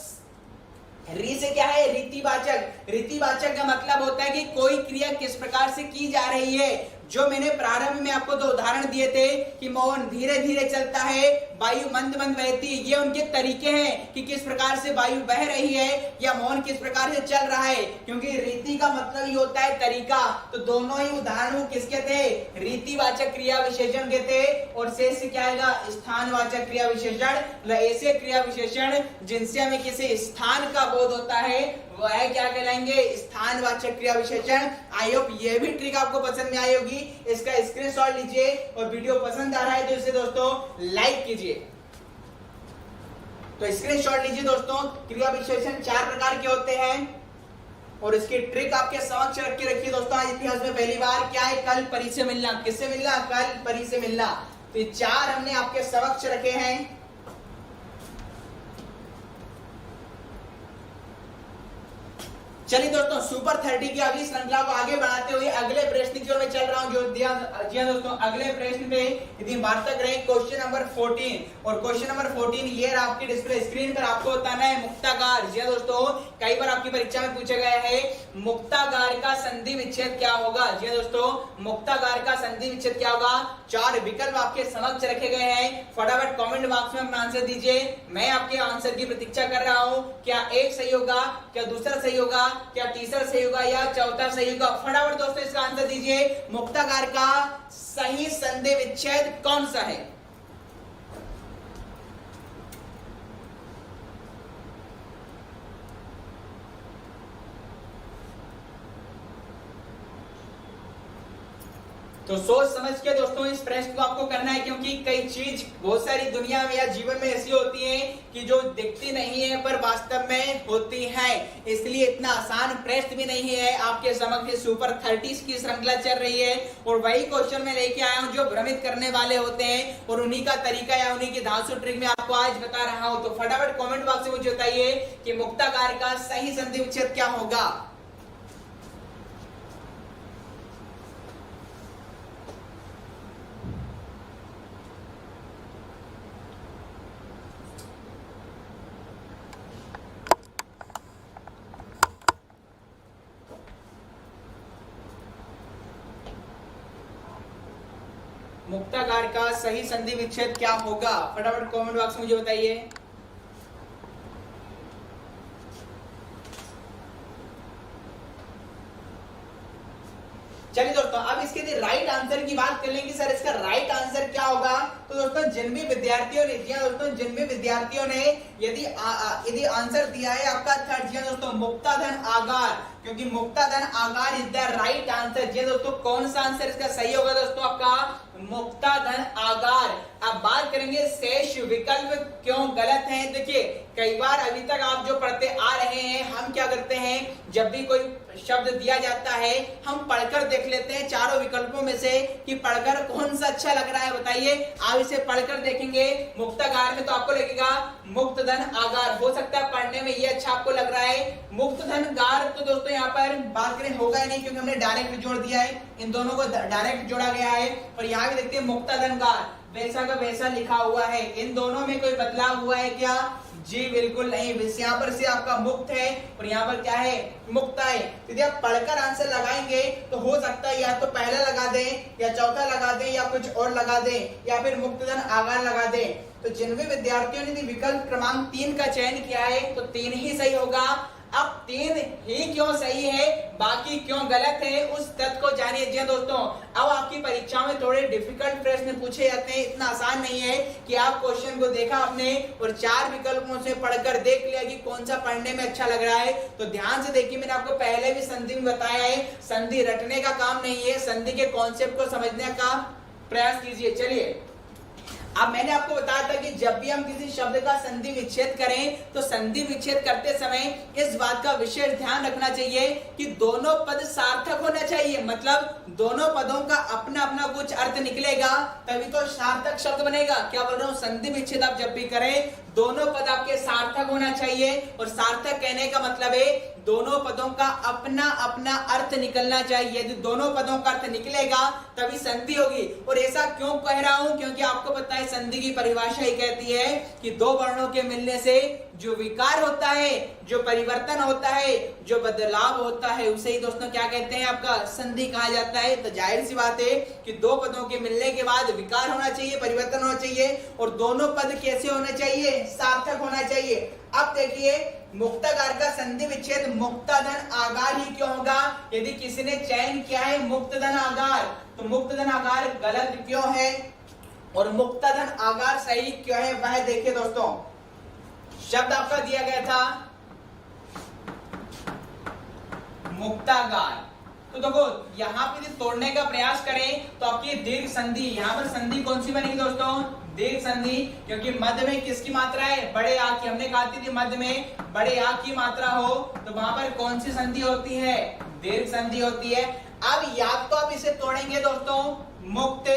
री से क्या है, रीतिवाचक। रीतिवाचक का मतलब होता है कि कोई क्रिया किस प्रकार से की जा रही है। जो मैंने प्रारंभ में आपको 2 उदाहरण दिए थे कि मोहन धीरे धीरे चलता है, वायु मंद मंद बहती है, ये उनके तरीके हैं कि किस प्रकार से वायु बह रही है या मोहन किस प्रकार से चल रहा है, क्योंकि रीति का मतलब ही होता है तरीका। तो दोनों ही उदाहरण किसके थे, रीतिवाचक क्रिया विशेषण के थे। और शेष क्या आएगा, स्थानवाचक क्रिया विशेषण। ऐसे क्रिया विशेषण जिनसे हमें किसी स्थान का बोध होता है वह क्या कहलाएंगे, स्थानवाचक क्रिया विशेषण। आई होप ये भी ट्रिक आपको पसंद में आई होगी। इसका स्क्रीनशॉट लीजिए और वीडियो पसंद आ रहा है तो इसे दोस्तों लाइक कीजिए। तो स्क्रीनशॉट लीजिए दोस्तों। क्रिया विशेषण 4 प्रकार के होते हैं और इसकी ट्रिक आपके समक्ष रख के रखिए दोस्तों। आज इतिहास में पहली बार क्या है, कल परी से मिलना। किससे मिलना, कल परी से मिलना। तो ये 4 हमने आपके समक्ष रखे हैं। चलिए दोस्तों, सुपर 30 की अगली श्रृंखला को आगे बढ़ाते हुए अगले प्रश्न की ओर मैं चल रहा हूं। जो जी हां दोस्तों, अगले प्रश्न पे यदि वार्ता करें क्वेश्चन नंबर 14। और क्वेश्चन नंबर 14 ये आपकी डिस्प्ले स्क्रीन पर आपको बताना है मुक्तागार। जी हां दोस्तों, कई बार आपकी परीक्षा में पूछा गया है मुक्तागार का संधि विच्छेद क्या होगा। जी हां दोस्तों, मुक्तागार का संधि विच्छेद क्या होगा। 4 विकल्प आपके समक्ष रखे गए हैं। फटाफट कमेंट बॉक्स में अपना आंसर दीजिए। मैं आपके आंसर की प्रतीक्षा कर रहा हूं। क्या एक सही होगा, क्या दूसरा सही होगा, क्या तीसरा सही होगा या चौथा सही होगा। फटाफट दोस्तों इसका आंसर दीजिए। मुक्तागार का सही संधि विच्छेद कौन सा है। तो सोच समझ के दोस्तों इस प्रश्न को आपको करना है, क्योंकि कई चीज बहुत सारी दुनिया में या जीवन में ऐसी होती है कि जो दिखती नहीं है पर वास्तव में होती है। इसलिए इतना आसान प्रश्न भी नहीं है। आपके समक्ष सुपर 30 की श्रृंखला चल रही है और वही क्वेश्चन में लेके आया हूं जो भ्रमित करने वाले होते हैं, और उन्हीं का तरीका या उन्हीं की धांसू ट्रिक में आपको आज बता रहा हूं। तो फटाफट कमेंट बॉक्स में मुझे बताइए कि मुक्तागार का सही संधि विच्छेद क्या होगा। मुक्तागार का सही संधि विच्छेद क्या होगा, फटाफट कमेंट बॉक्स में मुझे बताइए। चलिए दोस्तों, अब इसके लिए राइट आंसर की बात कर लेंगे। सर इसका राइट आंसर क्या होगा। तो दोस्तों जिन भी विद्यार्थियों ने दिया, दोस्तों जिन भी विद्यार्थियों ने यदि आंसर दिया है आपका थर्ड, जी दोस्तों मुक्ताधन आगार, क्योंकि मुक्ताधन आगार इज द राइट आंसर। जी दोस्तों, कौन सा आंसर इसका सही होगा दोस्तों, आपका मुक्ताधन आगार। अब बात करेंगे शेष विकल्प क्यों गलत है। देखिए कई बार अभी तक आप जो पढ़ते आ रहे हैं, हम क्या करते हैं, जब भी कोई शब्द दिया जाता है हम पढ़कर देख लेते हैं चारों विकल्पों में से कि पढ़कर कौन सा अच्छा लग रहा है। बताइए, आप इसे पढ़कर देखेंगे मुक्तागार में तो आपको लगेगा मुक्त धन आगार, हो सकता है पढ़ने में ये अच्छा आपको लग रहा है। मुक्त धन गार तो दोस्तों यहाँ पर बात करें होगा ही नहीं, क्योंकि हमने डायरेक्ट जोड़ दिया है, इन दोनों को डायरेक्ट जोड़ा गया है। और यहाँ भी देखते हैं मुक्ता धन गार वैसा का वैसा लिखा हुआ है, इन दोनों में कोई बदलाव हुआ है क्या? जी बिल्कुल नहीं। यहाँ पर से आपका मुक्त है और यहाँ पर क्या है? मुक्ता है। यदि आप पढ़कर आंसर लगाएंगे तो हो सकता है या तो पहला लगा दें या चौथा लगा दें या कुछ और लगा दें या फिर मुक्तधन आगार लगा दें। तो जिन भी विद्यार्थियों ने विकल्प क्रमांक 3 का चयन किया है तो 3 ही सही होगा। अब 3 ही क्यों सही है, बाकी क्यों गलत है, उस तथ्य को जानिए। जी दोस्तों, अब आपकी परीक्षा में थोड़े डिफिकल्ट प्रश्न पूछे जाते हैं, इतना आसान नहीं है कि आप क्वेश्चन को देखा आपने और 4 विकल्पों से पढ़कर देख लिया कि कौन सा पढ़ने में अच्छा लग रहा है। तो ध्यान से देखिए, मैंने आपको पहले भी संधि में बताया है, संधि रटने का काम नहीं है, संधि के कॉन्सेप्ट को समझने का प्रयास कीजिए। चलिए, अब मैंने आपको बताया था कि जब भी हम किसी शब्द का संधि विच्छेद करें तो संधि विच्छेद करते समय इस बात का विशेष ध्यान रखना चाहिए कि दोनों पद सार्थक होना चाहिए, मतलब दोनों पदों का अपना अपना कुछ अर्थ निकलेगा तभी तो सार्थक शब्द बनेगा। क्या बोल रहा हूँ? संधि विच्छेद आप जब भी करें दोनों पद आपके सार्थक होना चाहिए, और सार्थक कहने का मतलब है दोनों पदों का अपना अपना अर्थ निकलना चाहिए। यदि दोनों पदों का अर्थ निकलेगा तभी संधि होगी। और ऐसा क्यों कह रहा हूं? क्योंकि आपको पता है संधि की परिभाषा ही कहती है कि दो वर्णों के मिलने से जो विकार होता है, जो परिवर्तन होता है, जो बदलाव होता है, उसे ही दोस्तों क्या कहते हैं? आपका संधि कहा जाता है। तो जाहिर सी बात है कि दो पदों के मिलने के बाद विकार होना चाहिए, परिवर्तन होना चाहिए, और दोनों पद कैसे होने चाहिए? सार्थक होना चाहिए। अब देखिए, मुक्तागार का संधि विच्छेद मुक्ताधन आगार ही क्यों होगा? यदि किसी ने चयन किया है मुक्तधन आगार, तो मुक्तधन आगार गलत क्यों है और मुक्ताधन आगार सही क्यों है, वह देखिए दोस्तों। शब्द आपका दिया गया था मुक्तागार, तो देखो यहाँ पे तोड़ने का प्रयास करें तो आपकी दीर्घ संधि, यहाँ पर संधि कौन सी बनेगी दोस्तों? दीर्घ संधि, क्योंकि मध्य में किसकी मात्रा है? बड़े आ की। हमने कहा थी मध्य में बड़े आ की मात्रा हो तो वहां पर कौन सी संधि होती है? दीर्घ संधि होती है। अब या तो आप इसे तोड़ेंगे दोस्तों मुक्त।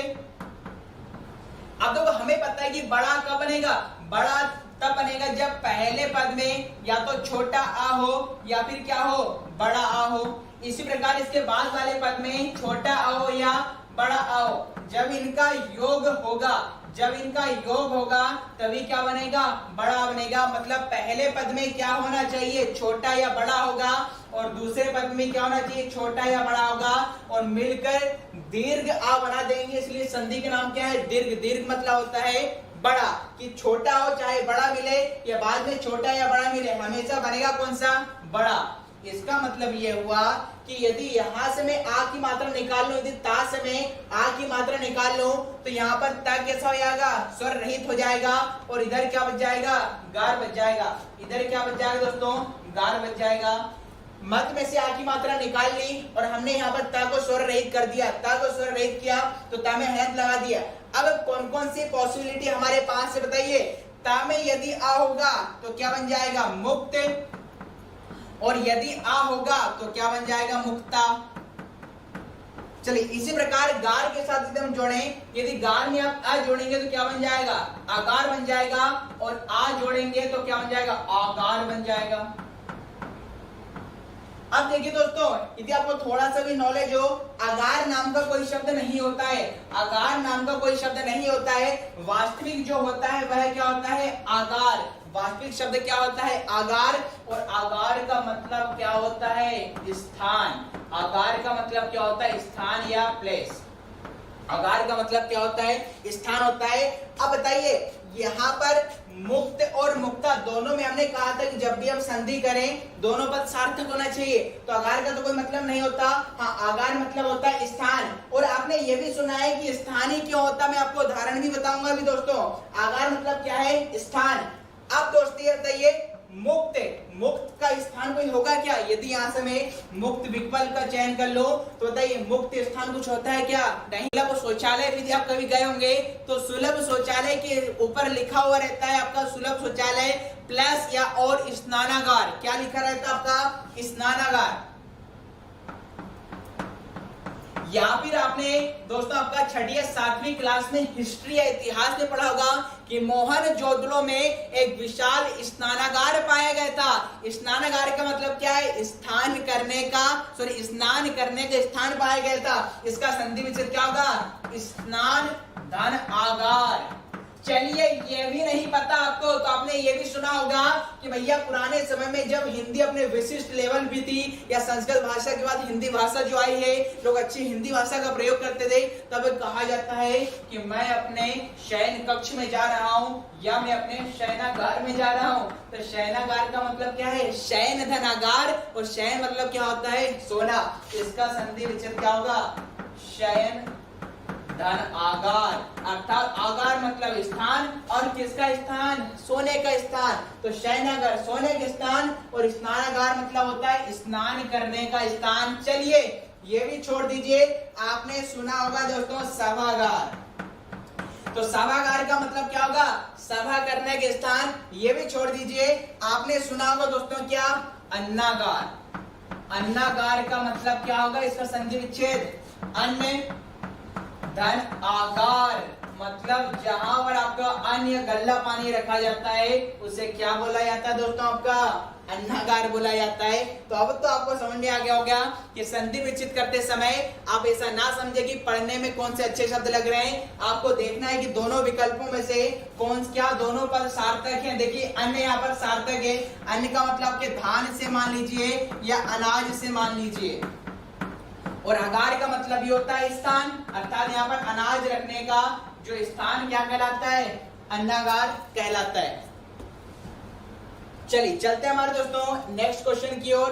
अब देखो हमें पता है कि बड़ा कब बनेगा? बड़ा तब बनेगा जब पहले पद में या तो छोटा आ हो या फिर क्या हो? बड़ा आ हो। इसी प्रकार इसके बाद वाले पद में छोटा आ हो या बड़ा आ हो। जब इनका योग होगा, जब इनका योग होगा तभी क्या बनेगा? बड़ा बनेगा। मतलब पहले पद में क्या होना चाहिए? छोटा या बड़ा होगा, और दूसरे पद में क्या होना चाहिए? छोटा या बड़ा होगा, और मिलकर दीर्घ आ बना देंगे। इसलिए संधि का नाम क्या है? दीर्घ। दीर्घ मतलब होता है बड़ा, कि छोटा हो चाहे बड़ा मिले या बाद में छोटा या बड़ा मिले, हमेशा बनेगा कौन सा? बड़ा। इसका मतलब ये हुआ कि यदि यहां से मैं आ की मात्रा निकाल लूं, यदि ता से मैं आ की मात्रा निकाल लूं तो यहाँ पर ता कैसा हो जाएगा? स्वर रहित हो जाएगा, और इधर क्या बच जाएगा? गार बच जाएगा। इधर क्या बच जाएगा दोस्तों? गार बच जाएगा। मत में से आ की मात्रा निकाल ली और हमने यहाँ पर ता को स्वर रहित कर दिया, ता को स्वर रहित किया तो ता में हलंत लगा दिया। अब कौन कौन सी पॉसिबिलिटी हमारे पास से बताइए? ता में यदि आ होगा तो क्या बन जाएगा? मुक्त, और यदि आ होगा तो क्या बन जाएगा? मुक्ता। चलिए इसी प्रकार गार के साथ एकदम जोड़ें। यदि गार में आप आ जोड़ेंगे तो क्या बन जाएगा? आगार बन जाएगा, और आ जोड़ेंगे तो क्या बन जाएगा? आगार बन जाएगा। अब देखिए दोस्तों, यदि आपको थोड़ा सा भी नॉलेज हो, आगार नाम का कोई शब्द नहीं होता है। आगार नाम का कोई शब्द नहीं होता है। वास्तविक जो होता है वह क्या होता है? आगार। वास्तविक शब्द क्या होता है? आगार। और आगार का मतलब क्या होता है? स्थान। आगार का मतलब क्या होता है? स्थान या प्लेस। आगार का मतलब क्या होता है? स्थान होता है। अब बताइए, यहाँ पर मुक्त और मुक्ता दोनों में हमने कहा था कि जब भी हम संधि करें दोनों पद सार्थक होना चाहिए। तो आगार का तो कोई मतलब नहीं होता। हाँ, आगार मतलब होता है स्थान। और आपने ये भी सुना है कि स्थान ही क्यों होता, मैं आपको उदाहरण भी बताऊंगा भी दोस्तों। आगार मतलब क्या है? स्थान। अब दोस्तों बताइए, मुक्त, मुक्त का स्थान कोई होगा क्या? यदि यहाँ से मैं मुक्त विकल्प का चयन कर लो तो बताइए मुक्त स्थान कुछ होता है क्या? नहीं। सुलभ शौचालय भी आप कभी गए होंगे तो सुलभ शौचालय के ऊपर लिखा हुआ रहता है आपका सुलभ शौचालय प्लस या और स्नानागार। क्या लिखा रहता है आपका? स्नानागार। या फिर आपने दोस्तों आपका छठी या सातवीं क्लास में हिस्ट्री या इतिहास में पढ़ा होगा कि मोहनजोदड़ो में एक विशाल स्नानागार पाया गया था। स्नानागार का मतलब क्या है? स्नान करने का स्थान पाया गया था। इसका संधि विच्छेद क्या होगा? स्नान धन आगार। चलिए ये भी नहीं पता आपको तो आपने ये भी सुना होगा कि भैया पुराने समय में जब हिंदी अपने विशिष्ट लेवल भी थी या संस्कृत भाषा के बाद हिंदी भाषा जो आई है, लोग अच्छी हिंदी भाषा का प्रयोग करते थे, तब कहा जाता है कि मैं अपने शयन कक्ष में जा रहा हूँ या मैं अपने शयनागार में जा रहा हूँ। तो शयनागार का मतलब क्या है? शयन धनागार, और शयन मतलब क्या होता है? सोना। इसका संधि विच्छेद क्या होगा? शयन धन आगार। अर्थात आगार मतलब स्थान, और किसका स्थान? सोने का स्थान। तो शयनागार सोने का स्थान, और स्नानागार मतलब होता है स्नान करने का स्थान। चलिए ये भी छोड़ दीजिए, आपने सुना होगा दोस्तों सभागार। तो सभागार का मतलब क्या होगा? सभा करने के स्थान। ये भी छोड़ दीजिए, आपने सुना होगा दोस्तों क्या? अन्नागार। अन्नागार का मतलब क्या होगा? इसका संधि विच्छेद अन्न धन आगार, मतलब जहां पर आपका अन्य गल्ला पानी रखा जाता है उसे क्या बोला जाता है दोस्तों? आपका अन्नागार बोला जाता है। तो अब तो आपको समझ में आ गया होगा कि संधि विच्छेद करते समय आप ऐसा ना समझे कि पढ़ने में कौन से अच्छे शब्द लग रहे हैं। आपको देखना है कि दोनों विकल्पों में से कौन क्या दोनों पद सार्थक हैं। देखिए अन्न यहाँ पर सार्थक है। अन्न का मतलब आपके धान से मान लीजिए या अनाज से मान लीजिए, और अगार का मतलब भी होता है स्थान, अर्थात यहाँ पर अनाज रखने का जो स्थान क्या कहलाता है? अन्नागार कहलाता है। चलिए चलते हैं हमारे दोस्तों नेक्स्ट क्वेश्चन की ओर।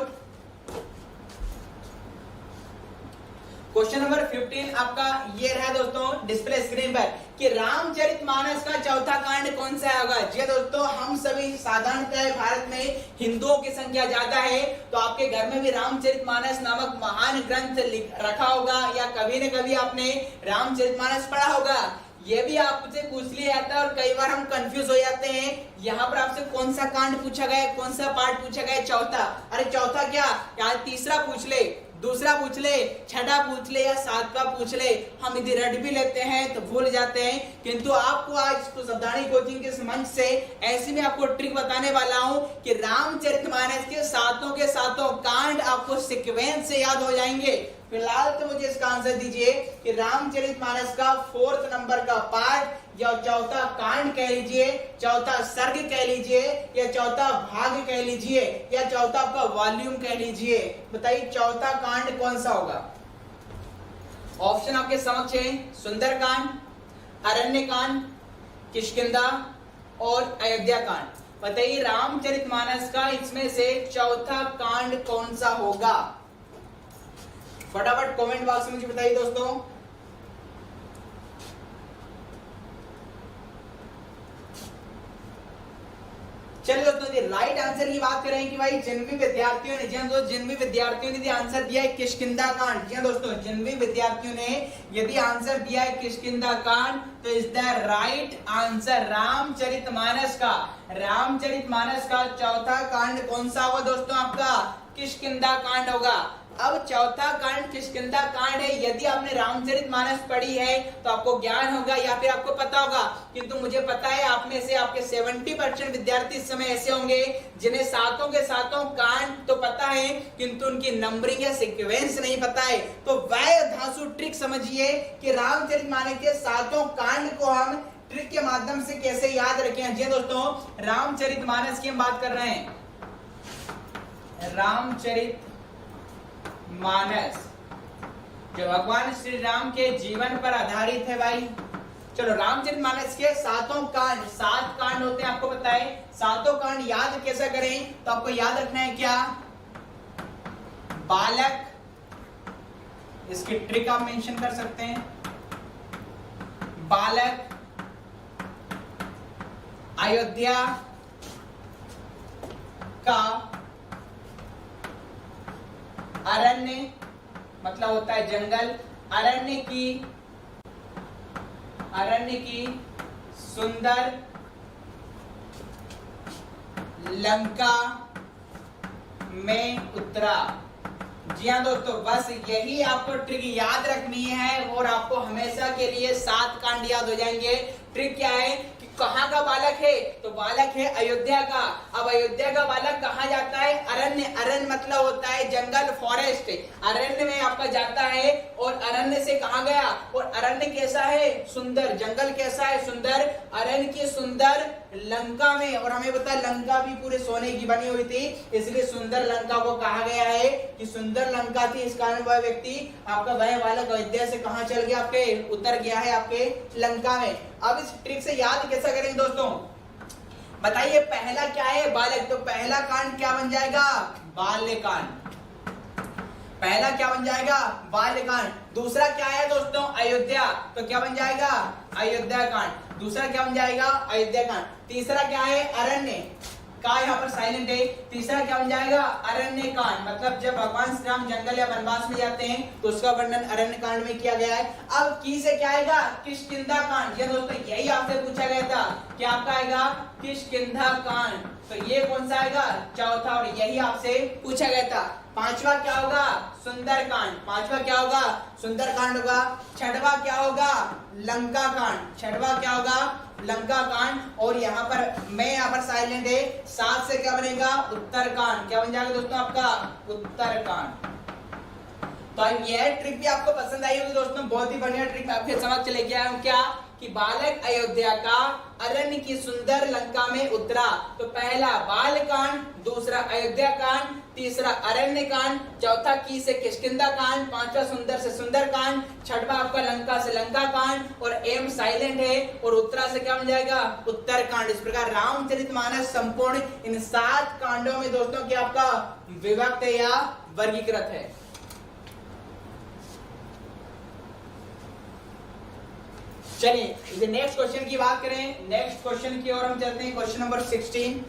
क्वेश्चन नंबर 15 आपका ये रहा दोस्तों डिस्प्ले स्क्रीन पर कि रामचरितमानस का चौथा कांड कौन सा होगा? जी दोस्तों, हम सभी साधारणतः भारत में हिंदुओं की संख्या ज्यादा है, तो आपके घर में भी रामचरितमानस नामक महान ग्रंथ रखा होगा या कभी न कभी आपने रामचरितमानस पढ़ा होगा। ये भी आपसे पूछ लिया जाता है और कई बार हम कंफ्यूज हो जाते हैं। यहाँ पर आपसे कौन सा कांड पूछा गया, कौन सा पार्ट पूछा गया? चौथा। अरे चौथा क्या यार, तीसरा पूछ ले, दूसरा पूछ ले, छठा पूछ ले या सातवां पूछ ले, हम यदि रट भी लेते हैं तो भूल जाते हैं। किंतु आपको आज तो सावधानी कोचिंग के मंच से ऐसी में आपको ट्रिक बताने वाला हूं कि रामचरितमानस के सातों कांड आपको सीक्वेंस से याद हो जाएंगे। फिलहाल तो मुझे इसका आंसर दीजिए कि रामचरितमानस का 4th नंबर का पार्ट या चौथा कांड कह लीजिए, चौथा सर्ग कह लीजिए, या चौथा भाग कह लीजिए, या चौथा आपका वॉल्यूम कह लीजिए। बताइए चौथा कांड कौन सा होगा? ऑप्शन आपके समक्ष है, सुंदरकांड, अरण्यकांड, किष्किंधा और अयोध्या कांड। बताइए रामचरितमानस का इसमें से चौथा कांड कौन सा होगा? फटाफट कमेंट बॉक्स में मुझे बताइए दोस्तों। चलिए दोस्तों राइट आंसर की बात करें कि भाई जिन भी विद्यार्थियों ने यदि आंसर दिया है किष्किंधा कांड, जी दोस्तों जिन भी विद्यार्थियों ने यदि आंसर दिया है किष्किंधा कांड तो is the right answer Ramcharitmanas का चौथा कांड कौन सा होगा दोस्तों? आपका किष्किंधा कांड होगा। अब चौथा कांड किष्किंधा कांड है। यदि आपने रामचरितमानस पढ़ी है तो आपको ज्ञान होगा या फिर आपको पता होगा, किंतु मुझे पता है आप में से आपके 70% विद्यार्थी इस समय ऐसे होंगे जिन्हें सातों के सातों कांड तो पता है किंतु उनकी नंबरिंग या सीक्वेंस नहीं पता है। तो वह धांसू ट्रिक समझिए कि रामचरितमानस के सातों कांड को हम ट्रिक के माध्यम से कैसे याद रखें। जी दोस्तों रामचरितमानस की हम बात कर रहे हैं। रामचरितमानस जो भगवान श्री राम के जीवन पर आधारित है भाई। चलो रामचरितमानस के सातों कांड, 7 कांड होते हैं आपको पता है। सातों कांड याद कैसे करें? तो आपको याद रखना है क्या? बालक, इसकी ट्रिक आप मेंशन कर सकते हैं। बालक, अयोध्या, का अरण्य मतलब होता है जंगल, अरण्य की सुंदर लंका में उतरा। जी हाँ दोस्तों, बस यही आपको ट्रिक याद रखनी है और आपको हमेशा के लिए 7 कांड याद हो जाएंगे। ट्रिक क्या है कि कहाँ का बालक है, तो बालक है अयोध्या का। अब अयोध्या का बालक कहाँ जाता है, अरण्य। अरण्य मतलब होता है जंगल, फॉरेस्ट। अरण्य में आपका जाता है और अरण्य से कहाँ गया, और अरण्य कैसा है, सुंदर। जंगल कैसा है, सुंदर। अरण्य की सुंदर लंका में, और हमें पता है लंका भी पूरे सोने की बनी हुई थी, इसलिए सुंदर लंका को कहा गया है कि सुंदर लंका थी। इस कारण वह व्यक्ति आपका वह बालक अयोध्या से कहाँ चल गया, आपके उतर गया है आपके लंका में। अब इस ट्रिक से याद कैसा करेंगे दोस्तों, बताइए। पहला क्या है, बालक, तो पहला कांड क्या बन जाएगा, बाल्यकांड। पहला क्या बन जाएगा, बाल्यकांड। दूसरा क्या है दोस्तों, अयोध्या, तो क्या बन जाएगा, अयोध्या कांड। दूसरा क्या बन जाएगा, अयोध्या कांड। तीसरा क्या है, अरण्य का, यहाँ पर साइलेंट है। तीसरा क्या बन जाएगा, अरण्य कांड, मतलब जब भगवान श्री राम जंगल या वनवास में जाते हैं तो उसका वर्णन अरण्य कांड में किया गया है। अब की से क्या आएगा, किष्किंधा कांड। ये दोस्तों यही आपसे पूछा गया था, क्या आपका आएगा, किष्किंधा कांड। तो ये कौन सा आएगा, चौथा, और यही आपसे पूछा गया था। पांचवा क्या होगा, सुंदरकांड। पांचवा क्या होगा, सुंदरकांड होगा। छठवा क्या होगा, लंका कांड। छठवा क्या होगा, लंका कांड। और यहाँ पर मैं यहाँ पर साइलेंट है। 7 से क्या बनेगा, उत्तरकांड। क्या बन जाएगा दोस्तों आपका, उत्तरकांड। तो यह ट्रिक भी आपको पसंद आई होगी दोस्तों, बहुत ही बढ़िया ट्रिक आपके समझ लेके आया हूँ। क्या कि बालक अयोध्या का अरण्य की सुंदर लंका में उतरा। तो पहला बालकांड, दूसरा अयोध्या कांड, तीसरा अरण्य कांड, चौथा की से किष्किंधा कांड, पांचवा सुंदर से सुंदर कांड, छठवा आपका लंका से लंका कांड, और एम साइलेंट है, और उत्तरा से क्या बन जाएगा, उत्तर कांड। इस प्रकार रामचरितमानस संपूर्ण इन 7 कांडों में दोस्तों क्या आपका विभक्त है या वर्गीकृत है। चलिए नेक्स्ट क्वेश्चन की बात करें। नेक्स्ट क्वेश्चन की ओर हम चलते हैं, क्वेश्चन नंबर 16।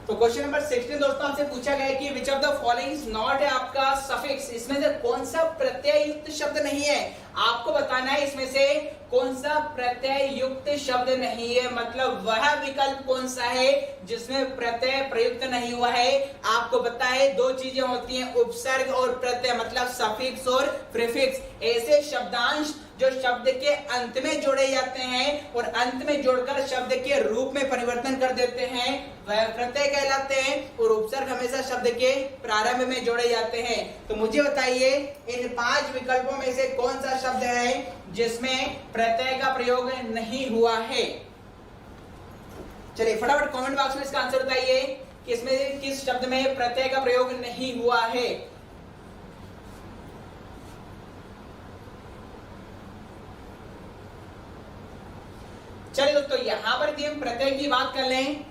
तो क्वेश्चन नंबर 16 दोस्तों आपसे पूछा गया है कि which of the following is not है आपका सफिक्स। इसमें से कौन सा प्रत्यय युक्त शब्द नहीं है, आपको बताना है इसमें से कौन सा प्रत्यय युक्त शब्द नहीं है, मतलब वह विकल्प कौन सा है जिसमें प्रत्यय प्रयुक्त नहीं हुआ है। आपको पता है 2 चीजें होती हैं, उपसर्ग और प्रत्यय, मतलब सफिक्स और प्रीफिक्स। ऐसे शब्दांश जो शब्द के अंत में जोड़े जाते हैं और अंत में जोड़कर शब्द के रूप में परिवर्तन कर देते हैं, वह प्रत्यय कहलाते हैं। और उपसर्ग हमेशा शब्द के प्रारंभ में जोड़े जाते हैं। तो मुझे बताइए इन 5 विकल्पों में से कौन सा शब्द है जिसमें प्रत्यय का प्रयोग नहीं हुआ है। चलिए फटाफट कमेंट बॉक्स में इसका आंसर बताइए कि इसमें किस शब्द में प्रत्यय का प्रयोग नहीं हुआ है। चलिए दोस्तों यहाँ पर यदि हम प्रत्यय की बात कर लें,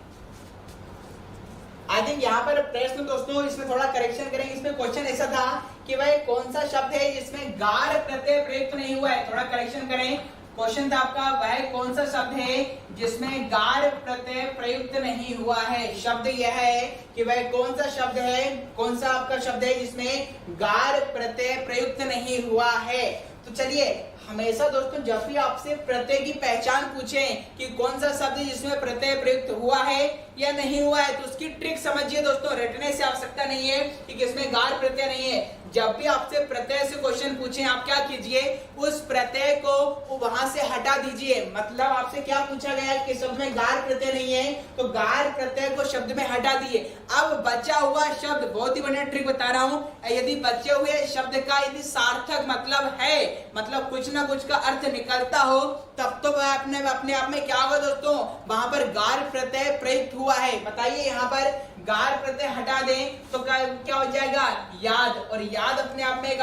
आई थिंक यहाँ पर प्रश्न दोस्तों इसमें थोड़ा करेक्शन करेंगे। इसमें क्वेश्चन ऐसा था कि वह कौन सा शब्द है जिसमें गार प्रत्यय प्रयुक्त नहीं हुआ है, थोड़ा करेक्शन करें। क्वेश्चन था आपका वह कौन सा शब्द है जिसमें गार प्रत्यय प्रयुक्त नहीं हुआ है। शब्द यह है कि वह कौन सा शब्द है, कौन सा आपका शब्द है जिसमें गार प्रत्यय प्रयुक्त नहीं हुआ है। तो चलिए हमेशा दोस्तों जब भी आपसे प्रत्यय की पहचान पूछें कि कौन सा शब्द जिसमें प्रत्यय प्रयुक्त हुआ है या नहीं हुआ है, तो उसकी ट्रिक समझिए दोस्तों। रटने से आवश्यकता नहीं है कि किसमें गार प्रत्यय नहीं है। जब भी आपसे प्रत्यय से क्वेश्चन पूछें, आप क्या कीजिए, उस प्रत्यय को वहां से हटा दीजिए। मतलब आपसे क्या पूछा गया है कि शब्द में गार प्रत्यय नहीं है, तो गार प्रत्यय को शब्द में हटा दिए। अब बचा हुआ शब्द, बहुत ही बढ़िया ट्रिक बता रहा हूं, यदि बचे हुए शब्द का यदि सार्थक मतलब है, मतलब कुछ ना कुछ का अर्थ निकलता हो, तब तो वह अपने आप में क्या होगा दोस्तों, वहां पर गार प्रत्यय प्रयुक्त हुआ है। बताइए यहाँ पर गार प्रत्यय हटा दें तो क्या हो जाएगा, याद। और याद अपने आप में एक